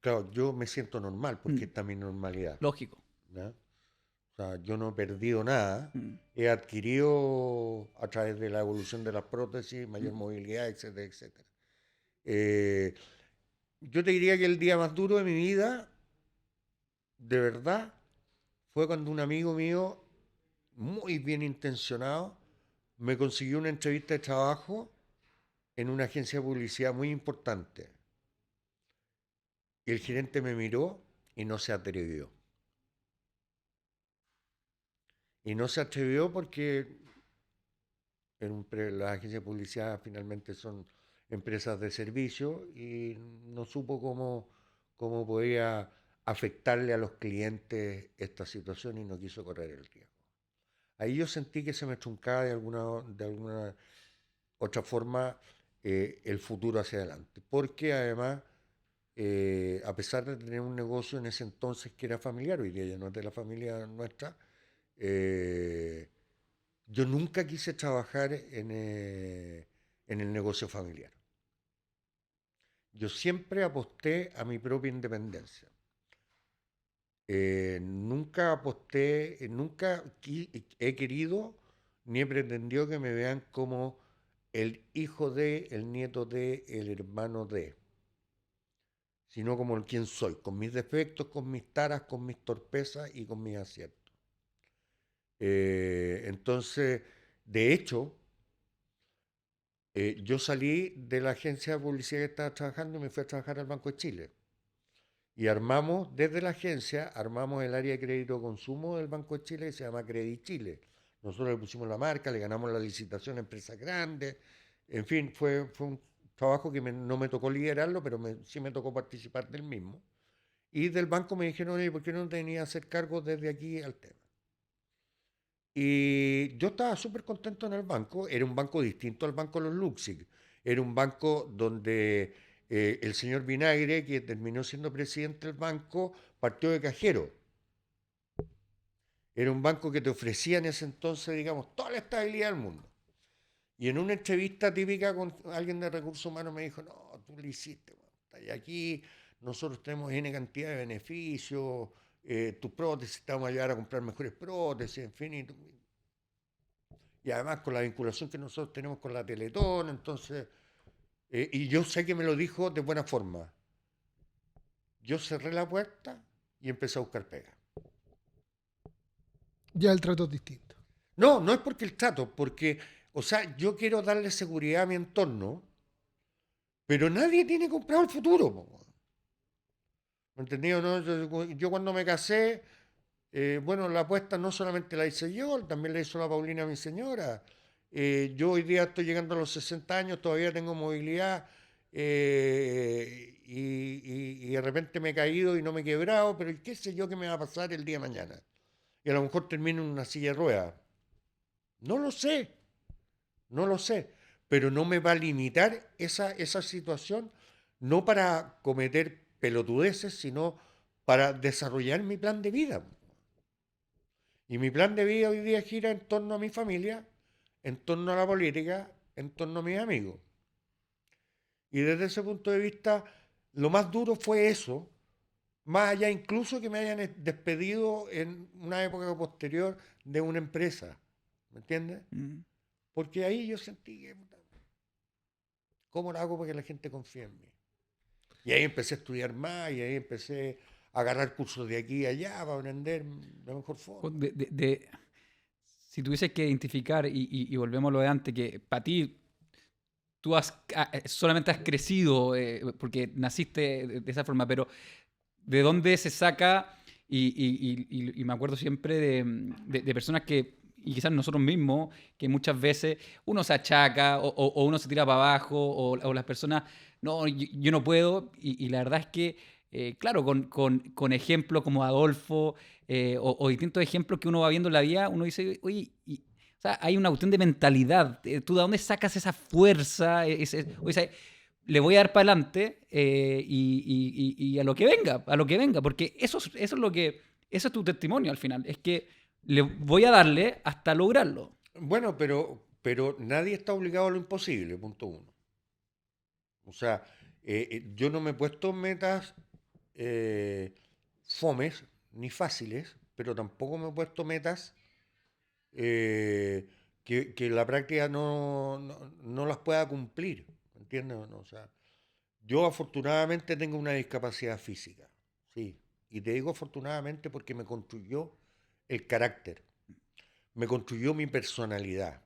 Claro, yo me siento normal porque Mm, esta es mi normalidad, lógico. ¿ya? O sea, yo no he perdido nada. Mm, He adquirido, a través de la evolución de las prótesis, mayor mm. movilidad, etcétera, etcétera. Eh, yo te diría que el día más duro de mi vida, de verdad, fue cuando un amigo mío, muy bien intencionado, me consiguió una entrevista de trabajo en una agencia de publicidad muy importante. Y el gerente me miró y no se atrevió. Y no se atrevió porque las agencias de publicidad finalmente son empresas de servicio y no supo cómo podía afectarle a los clientes esta situación y no quiso correr el riesgo. Ahí yo sentí que se me truncaba de alguna otra forma el futuro hacia adelante, porque además, a pesar de tener un negocio en ese entonces que era familiar, hoy día ya no es de la familia nuestra, eh, yo nunca quise trabajar en el negocio familiar. Yo siempre aposté a mi propia independencia. Nunca aposté, he querido ni he pretendido que me vean como el hijo de, el nieto de, el hermano de, sino como el quien soy, con mis defectos, con mis taras, con mis torpezas y con mis aciertos. Entonces, de hecho, yo salí de la agencia de publicidad que estaba trabajando y me fui a trabajar al Banco de Chile. Y desde la agencia, armamos el área de crédito consumo del Banco de Chile que se llama Credit Chile. Nosotros le pusimos la marca, le ganamos la licitación a empresas grandes. En fin, fue un trabajo que no me tocó liderarlo, pero sí me tocó participar del mismo. Y del banco me dijeron, oye, ¿por qué no tenía que hacer cargo desde aquí al tema? Y yo estaba súper contento en el banco. Era un banco distinto al banco de los Luxig. Era un banco donde el señor Vinagre, que terminó siendo presidente del banco, partió de cajero. Era un banco que te ofrecía en ese entonces, digamos, toda la estabilidad del mundo. Y en una entrevista típica con alguien de recursos humanos me dijo, no, tú lo hiciste, y aquí nosotros tenemos N cantidad de beneficios, tus prótesis, te vamos a ayudar a comprar mejores prótesis, en fin, y además con la vinculación que nosotros tenemos con la Teletón, entonces, y yo sé que me lo dijo de buena forma. Yo cerré la puerta y empecé a buscar pega. Ya el trato es distinto. No, no es porque el trato, porque, o sea, yo quiero darle seguridad a mi entorno, pero nadie tiene comprado el futuro. ¿Me entendido? ¿No? Yo cuando me casé, bueno, la apuesta no solamente la hice yo, también la hizo la Paulina, mi señora. Yo hoy día estoy llegando a los 60 años, todavía tengo movilidad y de repente me he caído y no me he quebrado, pero qué sé yo qué me va a pasar el día de mañana. Y a lo mejor termino en una silla de ruedas. No lo sé, no lo sé, pero no me va a limitar esa situación, no para cometer pelotudeces, sino para desarrollar mi plan de vida. Y mi plan de vida hoy día gira en torno a mi familia, en torno a la política, en torno a mis amigos. Y desde ese punto de vista, lo más duro fue eso, más allá incluso que me hayan despedido en una época posterior de una empresa. ¿Me entiendes? Mm. Porque ahí yo sentí que, puta, ¿cómo lo hago para que la gente confíe en mí? Y ahí empecé a estudiar más y ahí empecé a agarrar cursos de aquí y allá para aprender de mejor forma. Si tuvieses que identificar, y volvemos a lo de antes, que para ti tú solamente has crecido porque naciste de esa forma, pero ¿de dónde se saca? Y me acuerdo siempre de personas que, y quizás nosotros mismos, que muchas veces uno se achaca o uno se tira para abajo o las personas, no, yo no puedo. Y la verdad es que, claro, con ejemplos como Adolfo o distintos ejemplos que uno va viendo en la vida, uno dice, oye, o sea, hay una cuestión de mentalidad. ¿Tú de dónde sacas esa fuerza? Oye, le voy a dar para adelante y a lo que venga, porque eso es lo que, eso es tu testimonio al final, es que le voy a darle hasta lograrlo. Bueno, pero nadie está obligado a lo imposible, punto uno. O sea, yo no me he puesto metas eh, fomes ni fáciles, pero tampoco me he puesto metas que la práctica no las pueda cumplir. ¿Entiendes o no? O sea, yo afortunadamente tengo una discapacidad física, sí. Y te digo afortunadamente porque me construyó el carácter, me construyó mi personalidad.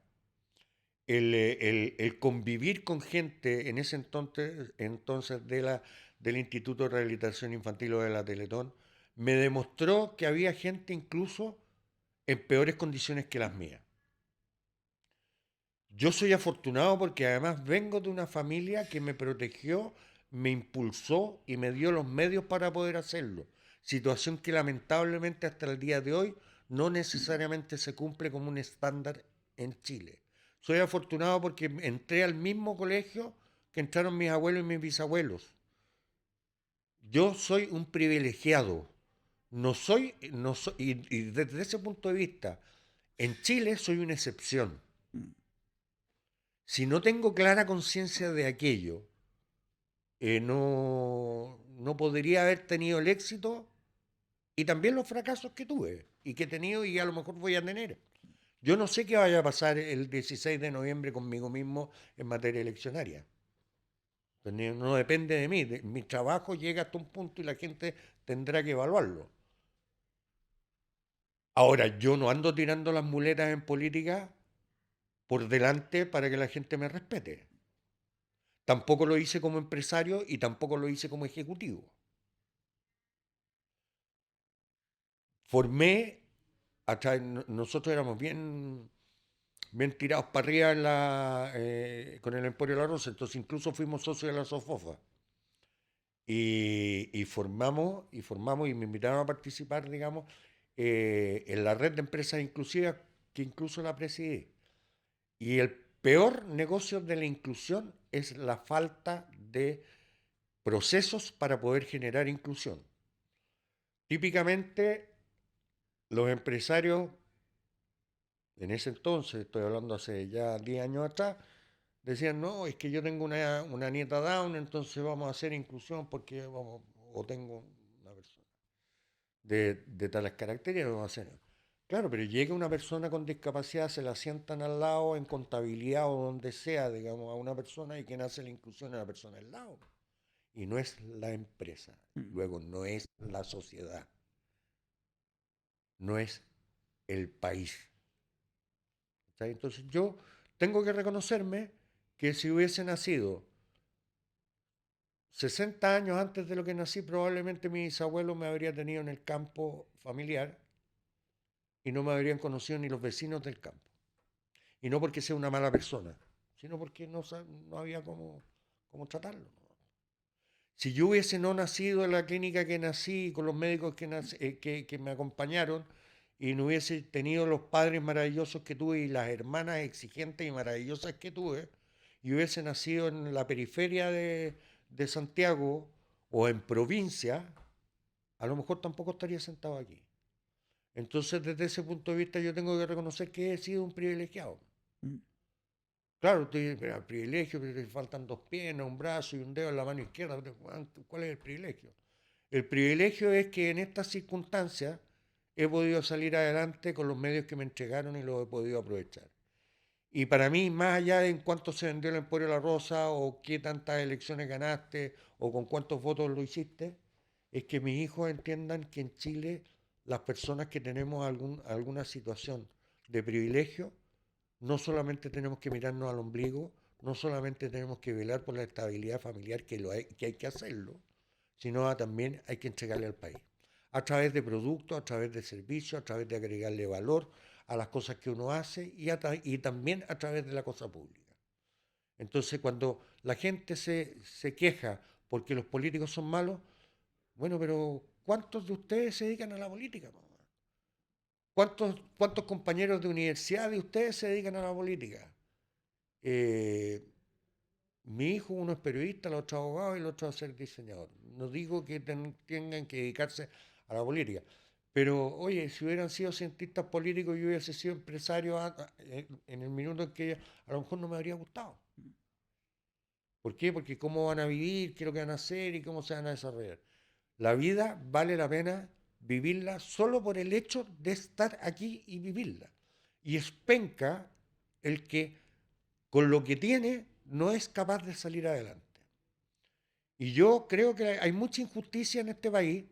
El convivir con gente en ese entonces del Instituto de Rehabilitación Infantil o de la Teletón, me demostró que había gente incluso en peores condiciones que las mías. Yo soy afortunado porque además vengo de una familia que me protegió, me impulsó y me dio los medios para poder hacerlo. Situación que lamentablemente hasta el día de hoy no necesariamente se cumple como un estándar en Chile. Soy afortunado porque entré al mismo colegio que entraron mis abuelos y mis bisabuelos. Yo soy un privilegiado. Y desde ese punto de vista, en Chile soy una excepción. Si no tengo clara conciencia de aquello, no podría haber tenido el éxito y también los fracasos que tuve y que he tenido y a lo mejor voy a tener. Yo no sé qué vaya a pasar el 16 de noviembre conmigo mismo en materia eleccionaria. No depende de mí. Mi trabajo llega hasta un punto y la gente tendrá que evaluarlo. Ahora, yo no ando tirando las muletas en política por delante para que la gente me respete. Tampoco lo hice como empresario y tampoco lo hice como ejecutivo. Formé, nosotros éramos bien tirados para arriba con el Emporio de la Rosa, entonces incluso fuimos socios de la SOFOFA. Y formamos y me invitaron a participar, digamos, en la red de empresas inclusivas que incluso la presidí. Y el peor negocio de la inclusión es la falta de procesos para poder generar inclusión. Típicamente, los empresarios, en ese entonces, estoy hablando hace ya 10 años atrás, decían, no, es que yo tengo una nieta down, entonces vamos a hacer inclusión porque o tengo una persona de tales características, vamos a hacer. Claro, pero llega una persona con discapacidad, se la sientan al lado en contabilidad o donde sea, digamos, a una persona y quien hace la inclusión es la persona al lado. Y no es la empresa, luego no es la sociedad, no es el país. ¿Está? Entonces yo tengo que reconocerme que si hubiese nacido 60 años antes de lo que nací, probablemente mi bisabuelo me habría tenido en el campo familiar y no me habrían conocido ni los vecinos del campo. Y no porque sea una mala persona, sino porque no había cómo tratarlo. Si yo hubiese no nacido en la clínica que nací, con los médicos que me acompañaron, y no hubiese tenido los padres maravillosos que tuve y las hermanas exigentes y maravillosas que tuve, y hubiese nacido en la periferia de Santiago o en provincia, a lo mejor tampoco estaría sentado aquí. Entonces, desde ese punto de vista, yo tengo que reconocer que he sido un privilegiado. Claro, usted dice, pero el privilegio, pero te faltan dos piernas, un brazo y un dedo en la mano izquierda. ¿Cuál es el privilegio? El privilegio es que en estas circunstancias he podido salir adelante con los medios que me entregaron y los he podido aprovechar. Y para mí, más allá de en cuánto se vendió el Emporio de la Rosa o qué tantas elecciones ganaste o con cuántos votos lo hiciste, es que mis hijos entiendan que en Chile las personas que tenemos alguna situación de privilegio, no solamente tenemos que mirarnos al ombligo, no solamente tenemos que velar por la estabilidad familiar, que hay que hacerlo, sino también hay que entregarle al país. A través de productos, a través de servicios, a través de agregarle valor a las cosas que uno hace y también a través de la cosa pública. Entonces, cuando la gente se queja porque los políticos son malos, bueno, pero ¿cuántos de ustedes se dedican a la política? ¿Cuántos compañeros de universidad de ustedes se dedican a la política? Eh, Mi hijo, uno es periodista, el otro es abogado y el otro va a ser diseñador. No digo que tengan que dedicarse a la política, pero oye, si hubieran sido cientistas políticos y yo hubiese sido empresario en el minuto en que a lo mejor no me habría gustado. ¿Por qué? Porque cómo van a vivir, qué es lo que van a hacer y cómo se van a desarrollar. La vida vale la pena vivirla solo por el hecho de estar aquí y vivirla. Y es penca el que con lo que tiene no es capaz de salir adelante. Y yo creo que hay mucha injusticia en este país,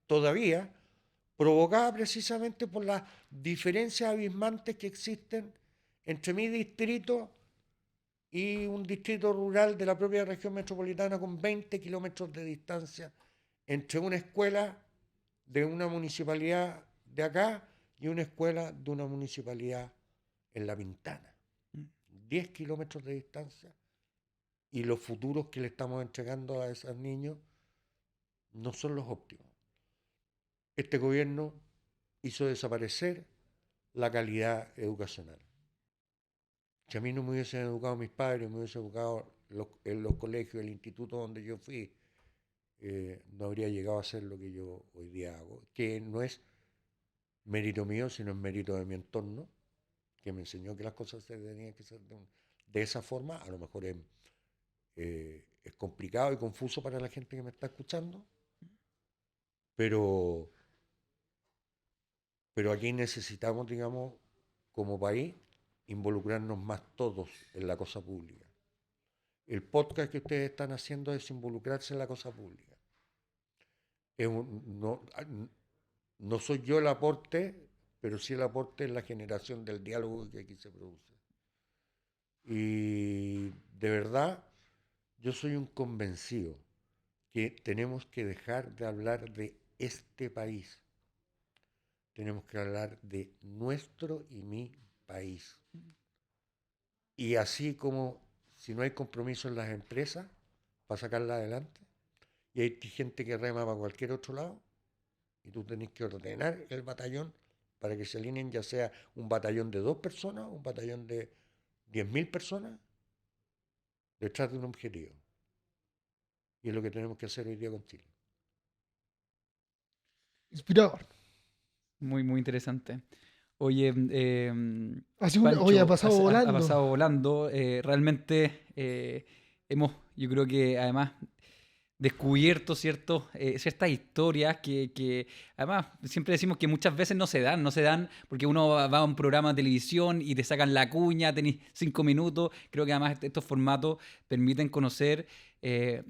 todavía, provocada precisamente por las diferencias abismantes que existen entre mi distrito y un distrito rural de la propia región metropolitana con 20 kilómetros de distancia entre una escuela de una municipalidad de acá y una escuela de una municipalidad en La Pintana. 10 kilómetros de distancia, y los futuros que le estamos entregando a esos niños no son los óptimos. Este gobierno hizo desaparecer la calidad educacional. Si a mí no me hubiesen educado mis padres, me hubiesen educado en los colegios, el instituto donde yo fui, no habría llegado a ser lo que yo hoy día hago, que no es mérito mío, sino es mérito de mi entorno, que me enseñó que las cosas se tenían que hacer de esa forma. A lo mejor es complicado y confuso para la gente que me está escuchando, pero aquí necesitamos, digamos, como país, involucrarnos más todos en la cosa pública. El podcast que ustedes están haciendo es involucrarse en la cosa pública. No soy yo el aporte, pero sí el aporte en la generación del diálogo que aquí se produce. Y de verdad, yo soy un convencido que tenemos que dejar de hablar de este país. Tenemos que hablar de nuestro y mi país. Y así como si no hay compromiso en las empresas para sacarla adelante, y hay gente que rema para cualquier otro lado, y tú tenés que ordenar el batallón para que se alineen, ya sea un batallón de 2 personas, un batallón de 10.000 personas, detrás de un objetivo. Y es lo que tenemos que hacer hoy día con Chile. Inspirador. Muy, muy interesante. Oye, Hoy ha pasado volando. Ha pasado volando. Realmente yo creo que además descubierto ciertas historias que además siempre decimos que muchas veces no se dan porque uno va a un programa de televisión y te sacan la cuña, tenés 5 minutos. Creo que además estos formatos permiten conocer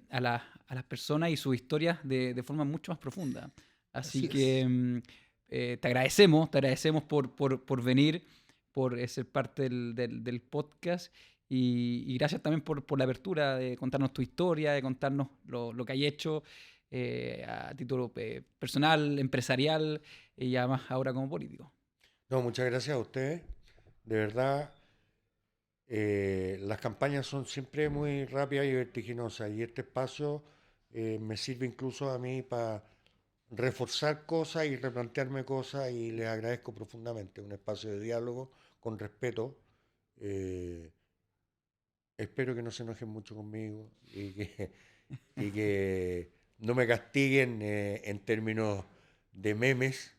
a las personas y sus historias de forma mucho más profunda. Así que te agradecemos por venir, por ser parte del podcast. Y gracias también por la apertura de contarnos tu historia, de contarnos lo que hay hecho a título personal, empresarial y además ahora como político. No, muchas gracias a ustedes. De verdad, las campañas son siempre muy rápidas y vertiginosas, y este espacio me sirve incluso a mí para reforzar cosas y replantearme cosas, y les agradezco profundamente. Un espacio de diálogo con respeto. Espero que no se enojen mucho conmigo y que no me castiguen en términos de memes,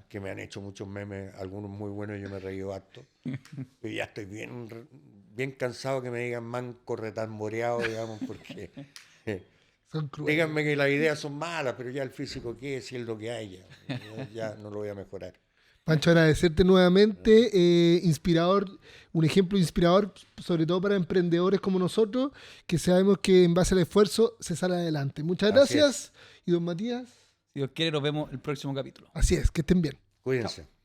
que me han hecho muchos memes, algunos muy buenos, yo me he reído harto. Pero ya estoy bien cansado que me digan manco retamboreado, digamos, porque díganme que las ideas son malas, pero ya el físico, ¿qué? Si es lo que hay, ya no lo voy a mejorar. Pancho, agradecerte nuevamente, inspirador, un ejemplo inspirador, sobre todo para emprendedores como nosotros, que sabemos que en base al esfuerzo se sale adelante. Muchas gracias. Y don Matías. Si Dios quiere, nos vemos el próximo capítulo. Así es, que estén bien. Cuídense. Chao.